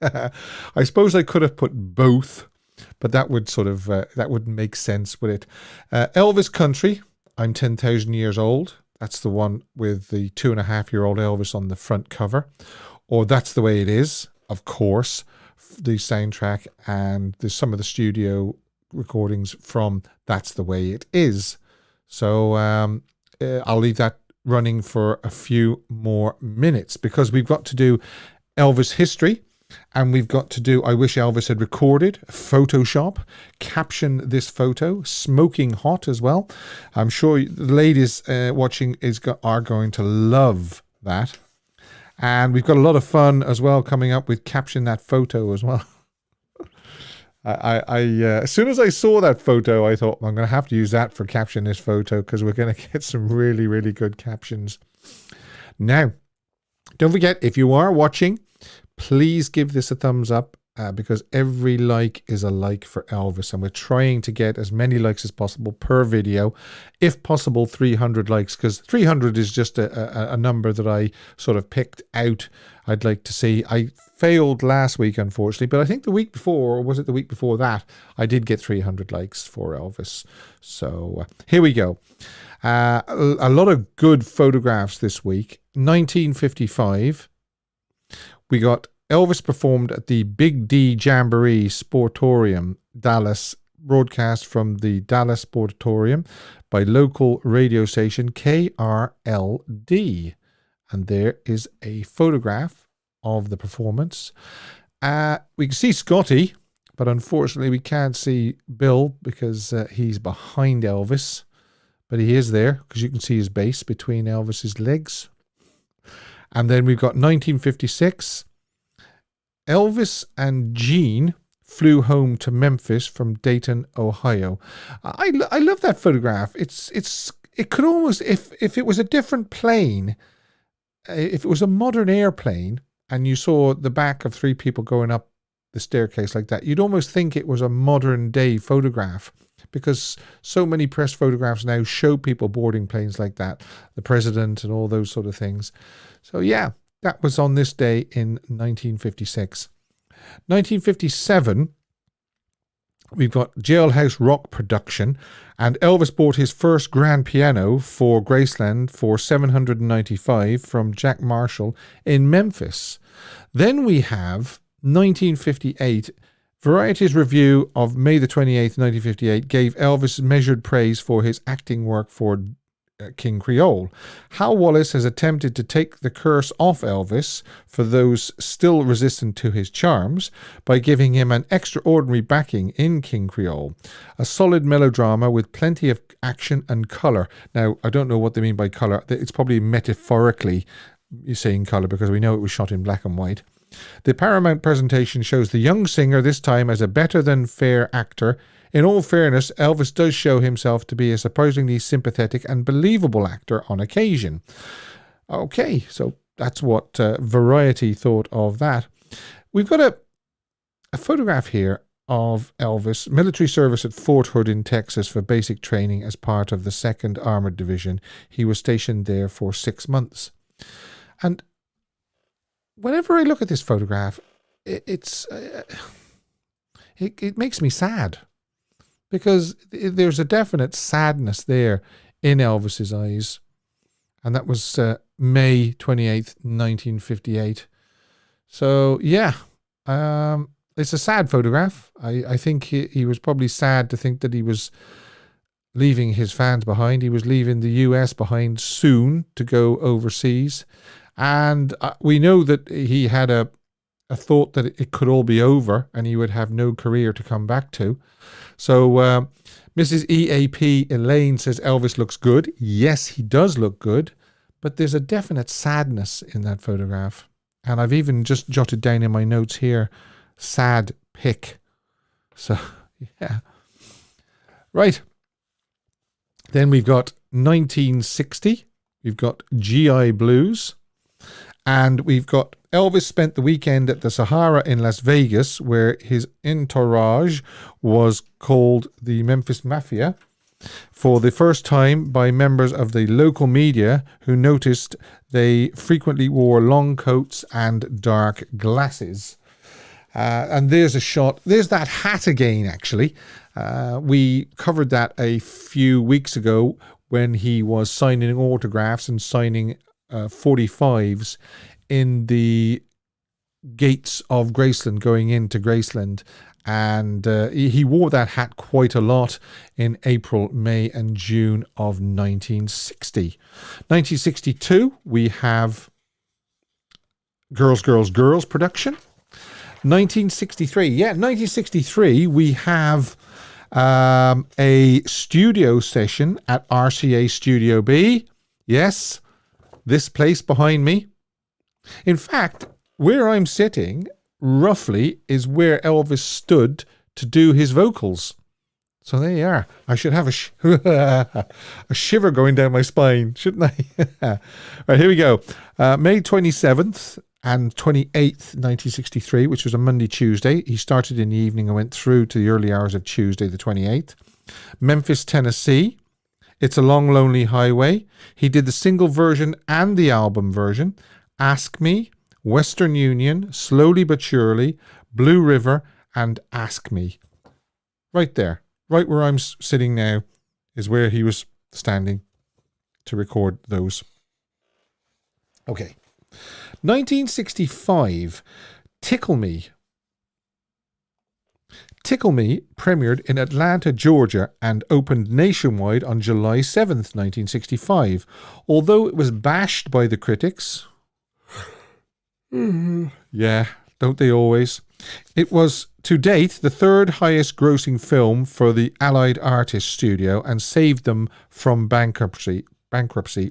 [SPEAKER 1] I suppose I could have put both, but that would that wouldn't make sense, would it? Elvis Country, I'm 10,000 Years Old. That's the one with the 2.5-year-old Elvis on the front cover. Or That's the Way It Is, of course, the soundtrack, and there's some of the studio recordings from That's the Way It Is. So I'll leave that running for a few more minutes, because we've got to do Elvis history. And we've got to do I Wish Elvis Had Recorded, Photoshop, caption this photo, smoking hot as well. I'm sure the ladies watching are going to love that. And we've got a lot of fun as well coming up with caption that photo as well. As soon as I saw that photo, I thought, I'm going to have to use that for caption this photo, because we're going to get some really, really good captions. Now, don't forget, if you are watching, please give this a thumbs up, because every like is a like for Elvis, and we're trying to get as many likes as possible per video. If possible, 300 likes, because 300 is just a number that I sort of picked out I'd like to see. I failed last week, unfortunately, but I think the week before, or was it the week before that, I did get 300 likes for Elvis. So here we go. A lot of good photographs this week. 1955. We got Elvis performed at the Big D Jamboree Sportorium, Dallas, broadcast from the Dallas Sportorium by local radio station KRLD. And there is a photograph of the performance. We can see Scotty, but unfortunately we can't see Bill, because he's behind Elvis. But he is there, because you can see his base between Elvis's legs. And then we've got 1956. Elvis and Jean flew home to Memphis from Dayton, Ohio. I love that photograph. It could almost, if it was a different plane, if it was a modern airplane and you saw the back of three people going up the staircase like that, you'd almost think it was a modern day photograph, because so many press photographs now show people boarding planes like that, the president and all those sort of things. So yeah, that was on this day in 1956. 1957, we've got Jailhouse Rock production, and Elvis bought his first grand piano for Graceland for $795 from Jack Marshall in Memphis. Then we have 1958. Variety's review of May the 28th, 1958 gave Elvis measured praise for his acting work for King Creole. Hal Wallace has attempted to take the curse off Elvis for those still resistant to his charms by giving him an extraordinary backing in King Creole, a solid melodrama with plenty of action and colour. Now, I don't know what they mean by colour. It's probably metaphorically saying colour, because we know it was shot in black and white. The Paramount presentation shows the young singer this time as a better-than-fair actor. In all fairness, Elvis does show himself to be a surprisingly sympathetic and believable actor on occasion. Okay, so that's what Variety thought of that. We've got a photograph here of Elvis, military service at Fort Hood in Texas for basic training as part of the 2nd Armored Division. He was stationed there for 6 months. And whenever I look at this photograph, it's it makes me sad, because there's a definite sadness there in Elvis's eyes. And that was May 28th, 1958. So, yeah, it's a sad photograph. I think he was probably sad to think that he was leaving his fans behind. He was leaving the US behind soon to go overseas. And we know that he had a thought that it could all be over and he would have no career to come back to. So Mrs. EAP Elaine says Elvis looks good. Yes, he does look good, but there's a definite sadness in that photograph. And I've even just jotted down in my notes here, sad pic. So, yeah. Right. Then we've got 1960. We've got GI Blues. And we've got Elvis spent the weekend at the Sahara in Las Vegas, where his entourage was called the Memphis Mafia for the first time by members of the local media, who noticed they frequently wore long coats and dark glasses. And there's a shot. There's that hat again, actually. We covered that a few weeks ago when he was signing autographs and signing 45s in the gates of Graceland, going into Graceland. And he wore that hat quite a lot in April, May and June of 1960. 1962, we have Girls, Girls, Girls production. 1963, we have a studio session at RCA Studio B. Yes, this place behind me. In fact, where I'm sitting, roughly, is where Elvis stood to do his vocals. So there you are. I should have a shiver going down my spine, shouldn't I? Right, here we go. May 27th and 28th, 1963, which was a Monday, Tuesday. He started in the evening and went through to the early hours of Tuesday, the 28th. Memphis, Tennessee. It's a Long, Lonely Highway. He did the single version and the album version. Ask Me, Western Union, Slowly But Surely, Blue River, and Ask Me. Right there, right where I'm sitting now, is where he was standing to record those. Okay. 1965, Tickle Me. Tickle Me premiered in Atlanta, Georgia, and opened nationwide on July 7th, 1965. Although it was bashed by the critics... Yeah, don't they always? It was, to date, the third highest grossing film for the Allied Artists Studio and saved them from bankruptcy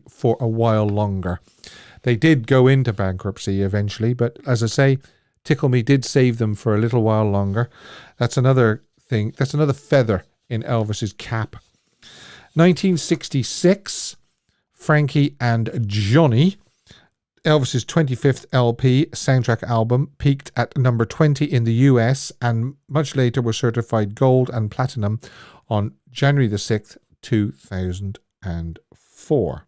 [SPEAKER 1] for a while longer. They did go into bankruptcy eventually, but as I say, Tickle Me did save them for a little while longer. That's another thing. That's another feather in Elvis's cap. 1966, Frankie and Johnny. Elvis's 25th LP soundtrack album peaked at number 20 in the US and much later was certified gold and platinum on January the 6th, 2004.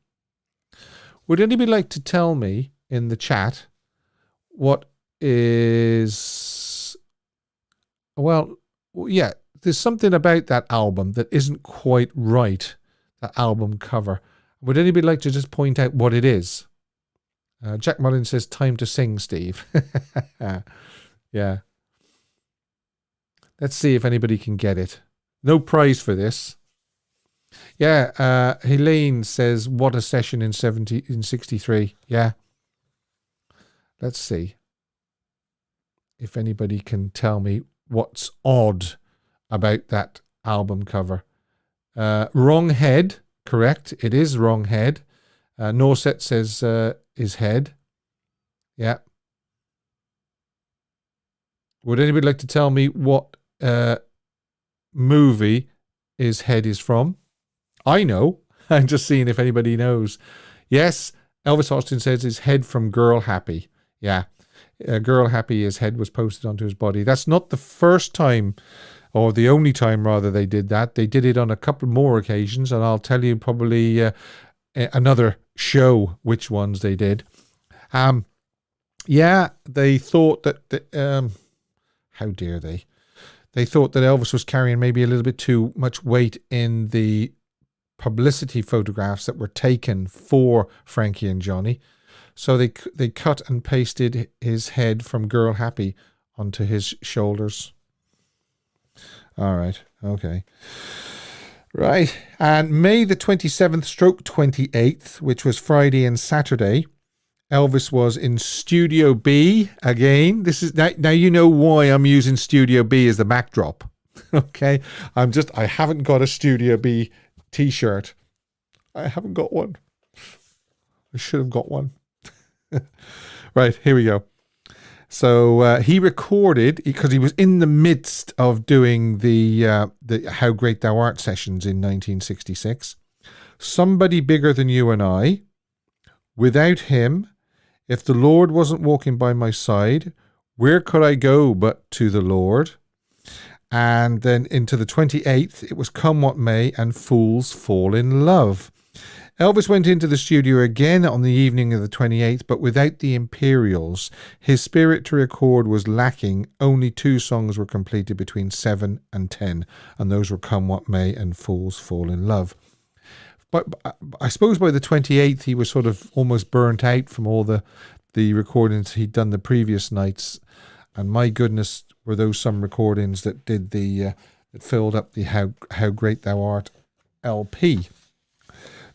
[SPEAKER 1] Would anybody like to tell me in the chat what is... Well, yeah, there's something about that album that isn't quite right, that album cover. Would anybody like to just point out what it is? Jack Mullins says, time to sing, Steve. Yeah. Let's see if anybody can get it. No prize for this. Yeah, Helene says, what a session in 63. Yeah. Let's see if anybody can tell me what's odd about that album cover. Wrong Head, correct. It is Wrong Head. Norset says his head. Yeah. Would anybody like to tell me what movie his head is from? I know. I'm just seeing if anybody knows. Yes, Elvis Austin says his head from Girl Happy. Yeah. Girl Happy, his head was posted onto his body. That's not the first time, or the only time rather, they did that. They did it on a couple more occasions, and I'll tell you probably another show which ones they did. Yeah, they thought that how dare they They thought that Elvis was carrying maybe a little bit too much weight in the publicity photographs that were taken for Frankie and Johnny. So they cut and pasted his head from Girl Happy onto his shoulders. All right. Okay. Right. And May the 27th stroke 28th, which was Friday and Saturday, Elvis was in Studio B again. This is now you know why I'm using Studio B as the backdrop. Okay. I haven't got a Studio B t-shirt. I haven't got one. I should have got one. Right, here we go. So he recorded, because he was in the midst of doing the How Great Thou Art sessions in 1966. Somebody Bigger Than You and I, Without Him, If the Lord Wasn't Walking by My Side, Where Could I Go But to the Lord? And then into the 28th, it was Come What May and Fools Fall in Love. Elvis went into the studio again on the evening of the 28th, but without the Imperials. His spirit to record was lacking. Only 2 songs were completed between 7 and 10, and those were Come What May and Fools Fall in Love. But I suppose by the 28th, he was sort of almost burnt out from all the recordings he'd done the previous nights. And my goodness, were those some recordings that did that filled up the How Great Thou Art LP.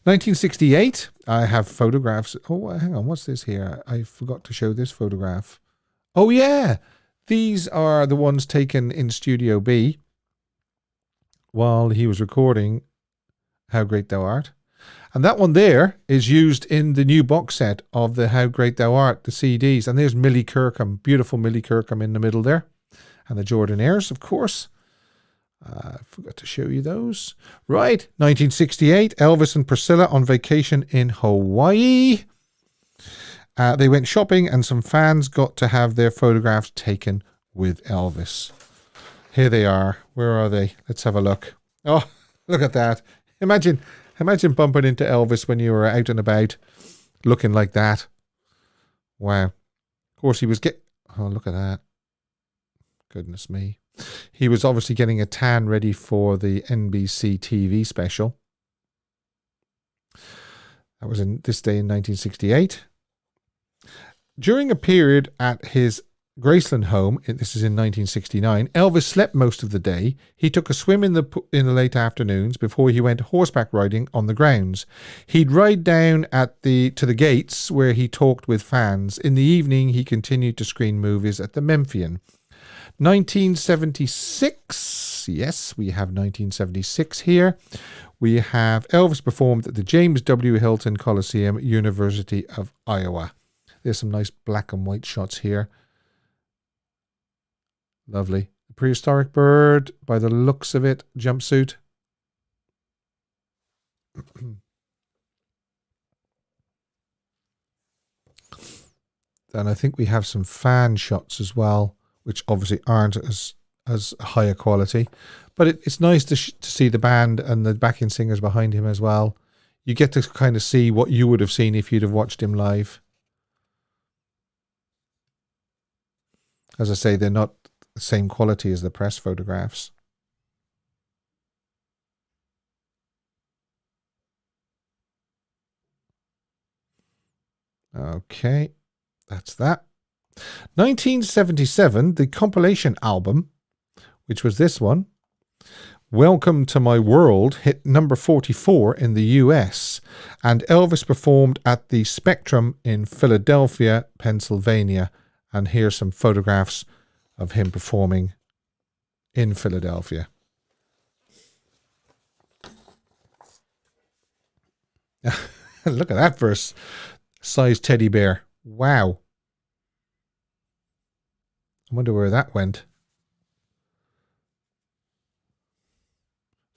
[SPEAKER 1] 1968, I have photographs. Oh, hang on, what's this here? I forgot to show this photograph. Oh, yeah. These are the ones taken in Studio B while he was recording How Great Thou Art. And that one there is used in the new box set of the How Great Thou Art, the CDs. And there's Millie Kirkham, beautiful Millie Kirkham in the middle there. And the Jordanaires, of course. I forgot to show you those. Right, 1968, Elvis and Priscilla on vacation in Hawaii. They went shopping and some fans got to have their photographs taken with Elvis. Here they are. Where are they? Let's have a look. Oh, look at that. Imagine bumping into Elvis when you were out and about looking like that. Wow. Of course, he was oh, look at that. Goodness me. He was obviously getting a tan ready for the NBC TV special. That was in this day in 1968. During a period at his Graceland home, this is in 1969, Elvis slept most of the day. He took a swim in the late afternoons before he went horseback riding on the grounds. He'd ride down to the gates where he talked with fans. In the evening, he continued to screen movies at the Memphian. 1976, yes, we have 1976 here. We have Elvis performed at the James W. Hilton Coliseum, University of Iowa. There's some nice black and white shots here. Lovely. The prehistoric bird, by the looks of it, jumpsuit. Then I think we have some fan shots as well, which obviously aren't as higher quality. But it's nice to see the band and the backing singers behind him as well. You get to kind of see what you would have seen if you'd have watched him live. As I say, they're not the same quality as the press photographs. Okay, that's that. 1977, the compilation album, which was this one, Welcome to My World, hit number 44 in the US, and Elvis performed at the Spectrum in Philadelphia, Pennsylvania. And here's some photographs of him performing in Philadelphia. Look at that for a size teddy bear. Wow. I wonder where that went.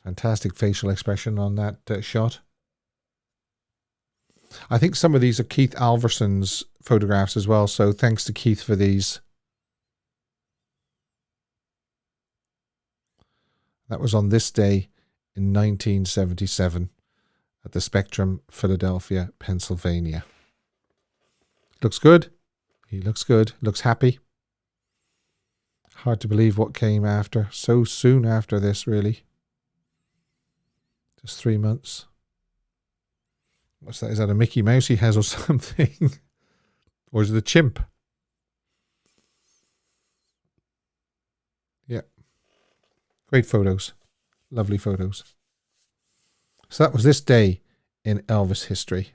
[SPEAKER 1] Fantastic facial expression on that shot. I think some of these are Keith Alverson's photographs as well, so thanks to Keith for these. That was on this day in 1977 at the Spectrum, Philadelphia, Pennsylvania. Looks good. He looks good. Looks happy. Hard to believe what came after. So soon after this, really. Just 3 months. What's that? Is that a Mickey Mouse he has or something? Or is it a chimp? Yeah. Great photos. Lovely photos. So that was this day in Elvis history.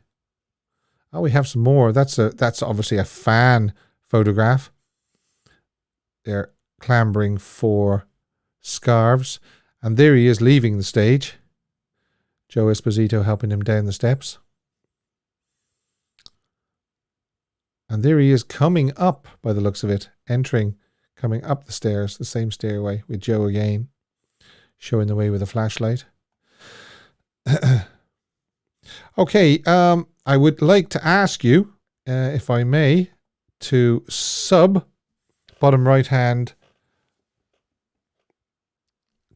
[SPEAKER 1] Oh, we have some more. That's obviously a fan photograph. They're clambering for scarves. And there he is leaving the stage. Joe Esposito helping him down the steps. And there he is coming up, by the looks of it, coming up the stairs, the same stairway, with Joe again, showing the way with a flashlight. Okay, I would like to ask you, if I may, to sub bottom right hand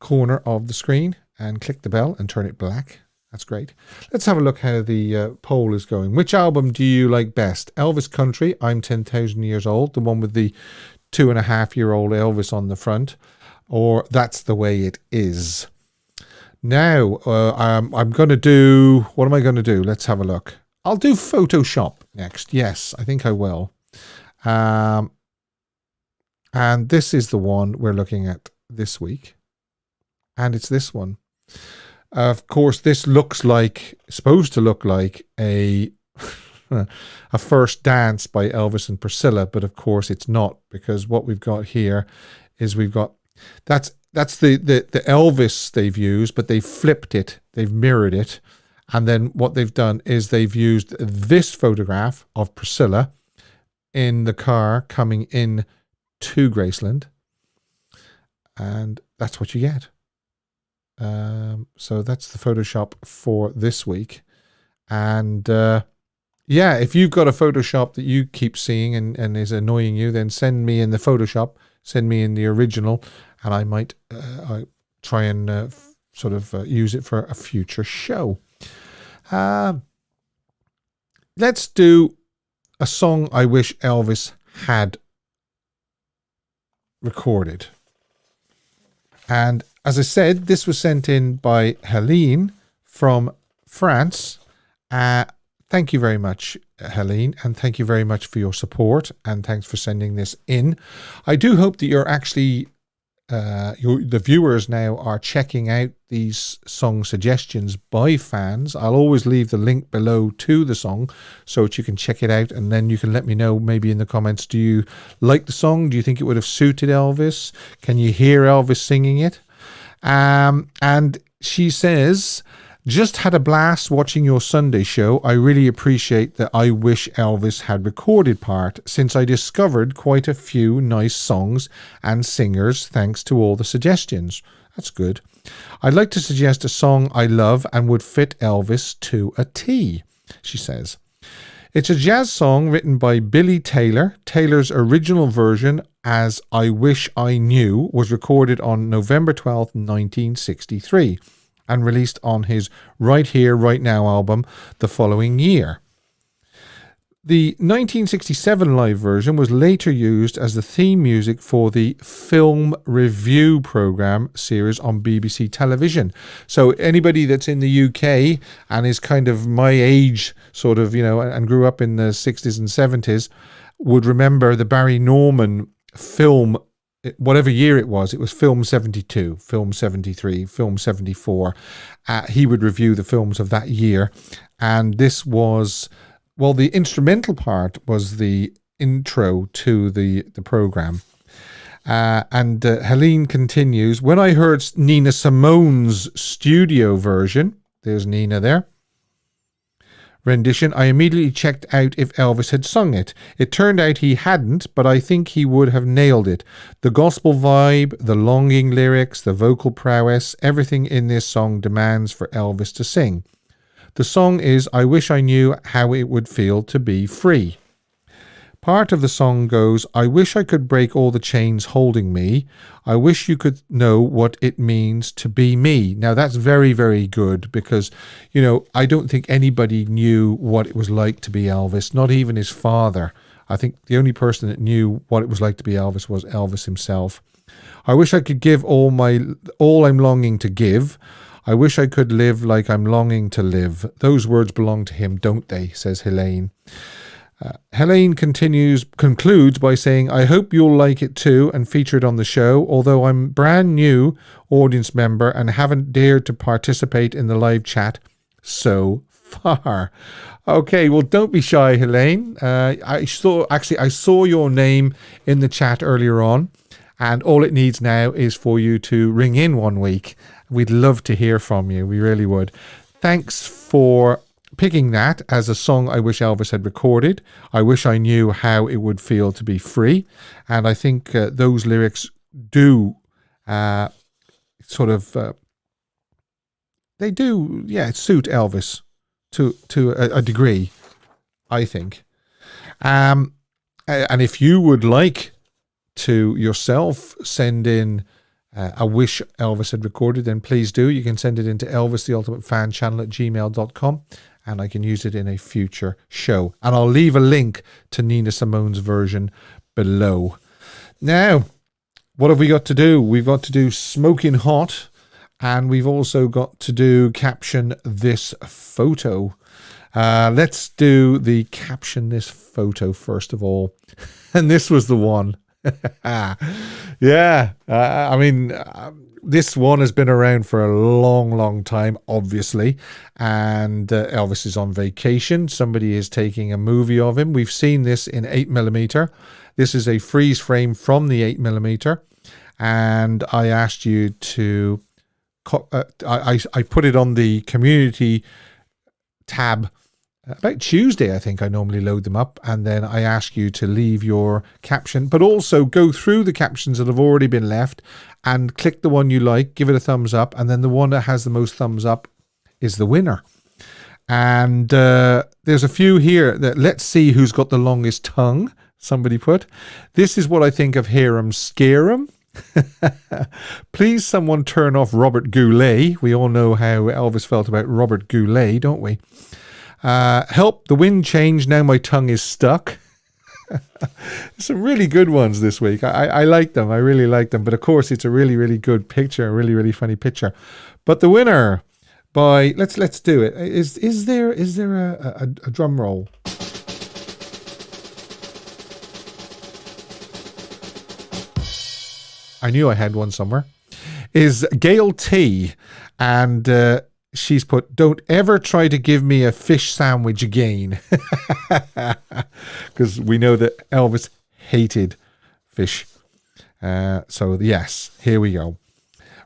[SPEAKER 1] corner of the screen and click the bell and turn it black. That's great. Let's have a look how the poll is going. Which album do you like best? Elvis Country, I'm 10,000 Years Old, the one with the 2.5-year-old Elvis on the front, or That's the Way It Is? Now, I'm going to do... What am I going to do? Let's have a look. I'll do Photoshop next. Yes, I think I will. And this is the one we're looking at this week. And it's this one. Of course, this supposed to look like a first dance by Elvis and Priscilla, but of course it's not, because what we've got here is that's the Elvis they've used, but they've flipped it, they've mirrored it, and then what they've done is they've used this photograph of Priscilla in the car coming in to Graceland, and that's what you get. So that's the Photoshop for this week. And yeah, if you've got a Photoshop that you keep seeing and is annoying you, then send me in the Photoshop, send me in the original, and I might try and use it for a future show. Let's do a song I wish Elvis had recorded. And as I said, this was sent in by Helene from France. Thank you very much, Helene, and thank you very much for your support, and thanks for sending this in. I do hope that you're actually, the viewers now are checking out these song suggestions by fans. I'll always leave the link below to the song so that you can check it out, and then you can let me know maybe in the comments, do you like the song? Do you think it would have suited Elvis? Can you hear Elvis singing it? And she says, just had a blast watching your Sunday show. I really appreciate the I Wish Elvis Had Recorded part, since I discovered quite a few nice songs and singers thanks to all the suggestions. That's good. I'd like to suggest a song I love and would fit Elvis to a T, she says. It's a jazz song written by Billy Taylor. Taylor's original version, as I Wish I Knew, was recorded on November 12th, 1963 and released on his Right Here, Right Now album the following year. The 1967 live version was later used as the theme music for the Film Review program series on BBC television. So anybody that's in the UK and is kind of my age, and grew up in the 60s and 70s would remember the Barry Norman film, whatever year it was film 72, film 73, film 74. He would review the films of that year. And this was, well, the instrumental part was the intro to the program. And Helene continues, when I heard Nina Simone's studio version, there's Nina there, rendition, I immediately checked out if Elvis had sung it. It turned out he hadn't, but I think he would have nailed it. The gospel vibe, the longing lyrics, the vocal prowess, everything in this song demands for Elvis to sing. The song is I Wish I Knew How It Would Feel to Be Free. Part of the song goes, I wish I could break all the chains holding me. I wish you could know what it means to be me. Now that's very, very good because, I don't think anybody knew what it was like to be Elvis, not even his father. I think the only person that knew what it was like to be Elvis was Elvis himself. I wish I could give all I'm longing to give. I wish I could live like I'm longing to live. Those words belong to him, don't they? Says Helene. Helene concludes by saying, I hope you'll like it too and feature it on the show, although I'm brand new audience member and haven't dared to participate in the live chat so far. Okay, well, don't be shy, Helene. I saw your name in the chat earlier on, and all it needs now is for you to ring in one week. We'd love to hear from you. We really would. Thanks for picking that as a song I wish Elvis had recorded. I wish I knew how it would feel to be free. And I think those lyrics do suit Elvis to a degree, I think. And if you would like to yourself send in a wish Elvis had recorded, then please do. You can send it into elvistheultimatefan@gmail.com, and I can use it in a future show. And I'll leave a link to Nina Simone's version below. Now, what have we got to do? We've got to do Smoking Hot, and we've also got to do Caption This Photo. Let's do the Caption This Photo first of all. And this was the one. Yeah, this one has been around for a long, long time, obviously, and Elvis is on vacation. Somebody is taking a movie of him. We've seen this in 8mm. This is a freeze frame from the 8mm, and I asked you to I put it on the community tab about Tuesday. I think I normally load them up, and then I ask you to leave your caption, but also go through the captions that have already been left and click the one you like, give it a thumbs up, and then the one that has the most thumbs up is the winner. And there's a few here that let's see who's got the longest tongue. Somebody put, this is what I think of Hear 'em Scare 'em. Please someone turn off Robert Goulet. We all know how Elvis felt about Robert Goulet, don't we? Help, the wind changed, now my tongue is stuck. Some really good ones this week. I like them. I really like them. But of course, it's a really, really good picture, a really, really funny picture. But the winner by let's do it. Is there a drum roll? I knew I had one somewhere. Is Gail T. And she's put, don't ever try to give me a fish sandwich again. Because we know that Elvis hated fish. So yes, here we go.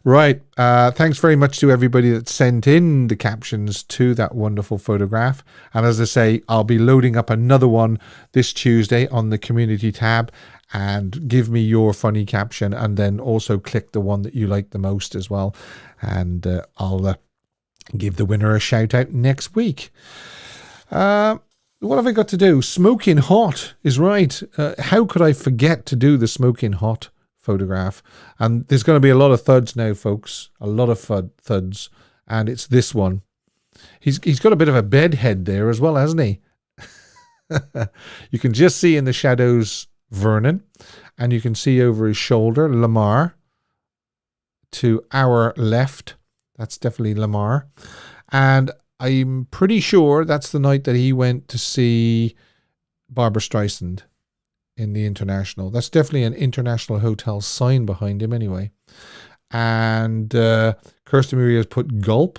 [SPEAKER 1] Right. Thanks very much to everybody that sent in the captions to that wonderful photograph. And as I say, I'll be loading up another one this Tuesday on the community tab. And give me your funny caption, and then also click the one that you like the most as well. And I'll give the winner a shout out next week. What have I got to do? Smoking Hot is right. How could I forget to do the Smoking Hot photograph? And there's going to be a lot of thuds now, folks. A lot of thuds. And it's this one. He's got a bit of a bed head there as well, hasn't he? You can just see in the shadows Vernon, and you can see over his shoulder Lamar to our left. That's definitely Lamar, and I'm pretty sure that's the night that he went to see Barbra Streisand in the International. That's definitely an International Hotel sign behind him anyway. And Kirsten Marie has put gulp.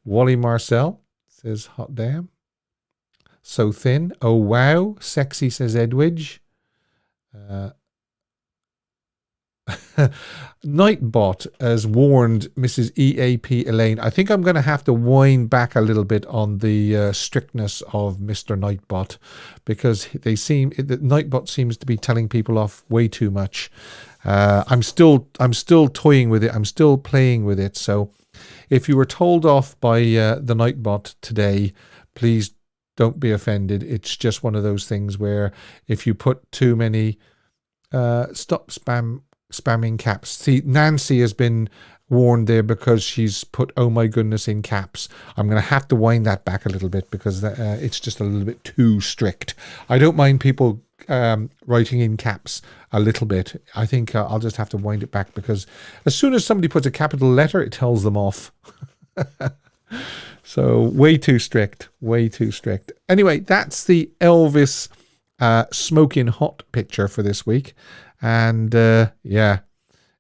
[SPEAKER 1] Wally Marcel says hot damn. So thin. Oh, wow. Sexy, says Edwidge. Nightbot has warned Mrs. EAP Elaine. I think I'm going to have to wind back a little bit on the strictness of Mr. Nightbot, because Nightbot seems to be telling people off way too much. I'm still toying with it. I'm still playing with it. So if you were told off by the Nightbot today, please don't be offended. It's just one of those things where if you put too many stop spam spamming caps. See, Nancy has been warned there because she's put "oh my goodness" in caps. I'm going to have to wind that back a little bit because it's just a little bit too strict. I don't mind people writing in caps a little bit. I think I'll just have to wind it back because as soon as somebody puts a capital letter, it tells them off. So way too strict. Anyway, that's the Elvis smoking hot picture for this week. And in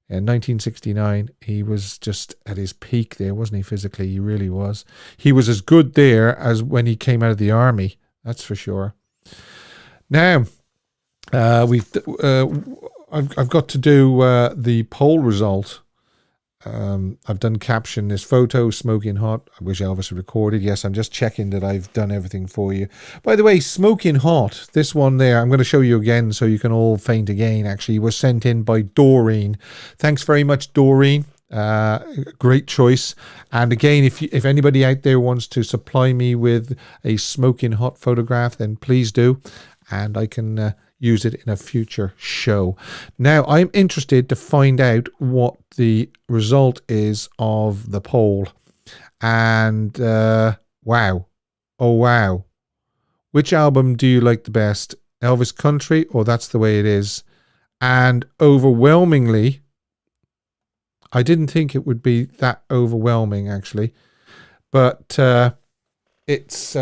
[SPEAKER 1] 1969, he was just at his peak there, wasn't he, physically? He really was. He was as good there as when he came out of the army, that's for sure. Now, I've got to do the poll result. I've done caption this photo, smoking hot. I wish Elvis had recorded. Yes, I'm just checking that I've done everything for you. By the way, smoking hot, this one there, I'm going to show you again so you can all faint again, actually, was sent in by Doreen. Thanks very much, Doreen. Great choice. And again, if anybody out there wants to supply me with a smoking hot photograph, then please do. And I can use it in a future show. Now, I'm interested to find out what the result is of the poll. And wow. Oh, wow. Which album do you like the best? Elvis Country or That's the Way It Is? And overwhelmingly, I didn't think it would be that overwhelming, actually. But it's...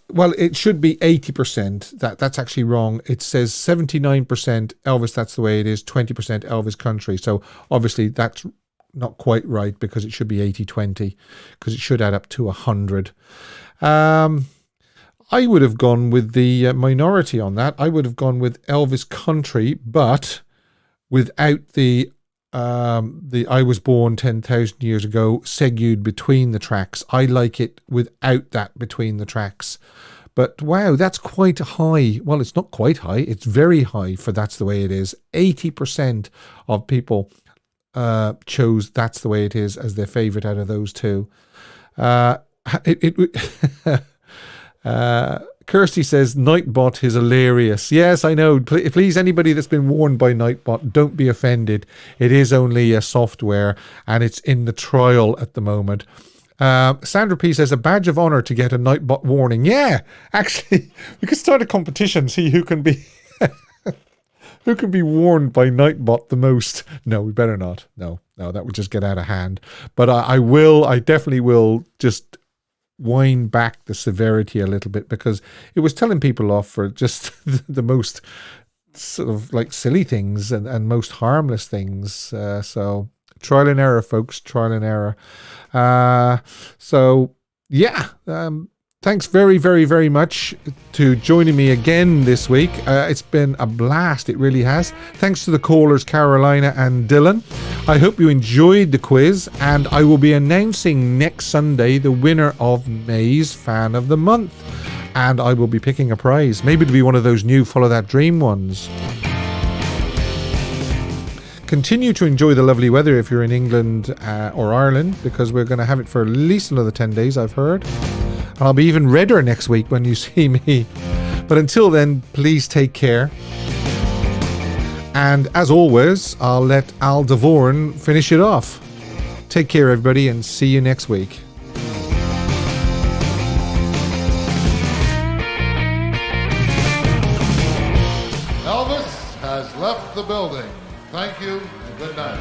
[SPEAKER 1] well, it should be 80%. That's actually wrong. It says 79% Elvis, That's the Way It Is, 20% Elvis Country. So obviously that's not quite right because it should be 80-20 because it should add up to 100. I would have gone with the minority on that. I would have gone with Elvis Country, but without the I Was Born 10,000 Years Ago segued between the tracks. I like it without that between the tracks. But wow, that's quite high. Well, it's not quite high. It's very high for That's the Way It Is. 80% of people chose That's the Way It Is as their favorite out of those two. Kirsty says Nightbot is hilarious. Yes, I know. Please, anybody that's been warned by Nightbot, don't be offended. It is only a software and it's in the trial at the moment. Sandra P says a badge of honor to get a Nightbot warning. Yeah, actually, we could start a competition, see who can be who can be warned by Nightbot the most. No, we better not. No, that would just get out of hand. But I definitely will just wind back the severity a little bit because it was telling people off for just the most sort of like silly things and most harmless things. So trial and error, folks, trial and error. Thanks very, very, very much to joining me again this week. It's been a blast. It really has. Thanks to the callers, Carolina and Dylan. I hope you enjoyed the quiz, and I will be announcing next Sunday the winner of May's Fan of the Month. And I will be picking a prize. Maybe it'll be one of those new Follow That Dream ones. Continue to enjoy the lovely weather if you're in England or Ireland, because we're going to have it for at least another 10 days, I've heard. And I'll be even redder next week when you see me. But until then, please take care. And as always, I'll let Al Devorn finish it off. Take care, everybody, and see you next week.
[SPEAKER 5] Elvis has left the building. Thank you and good night.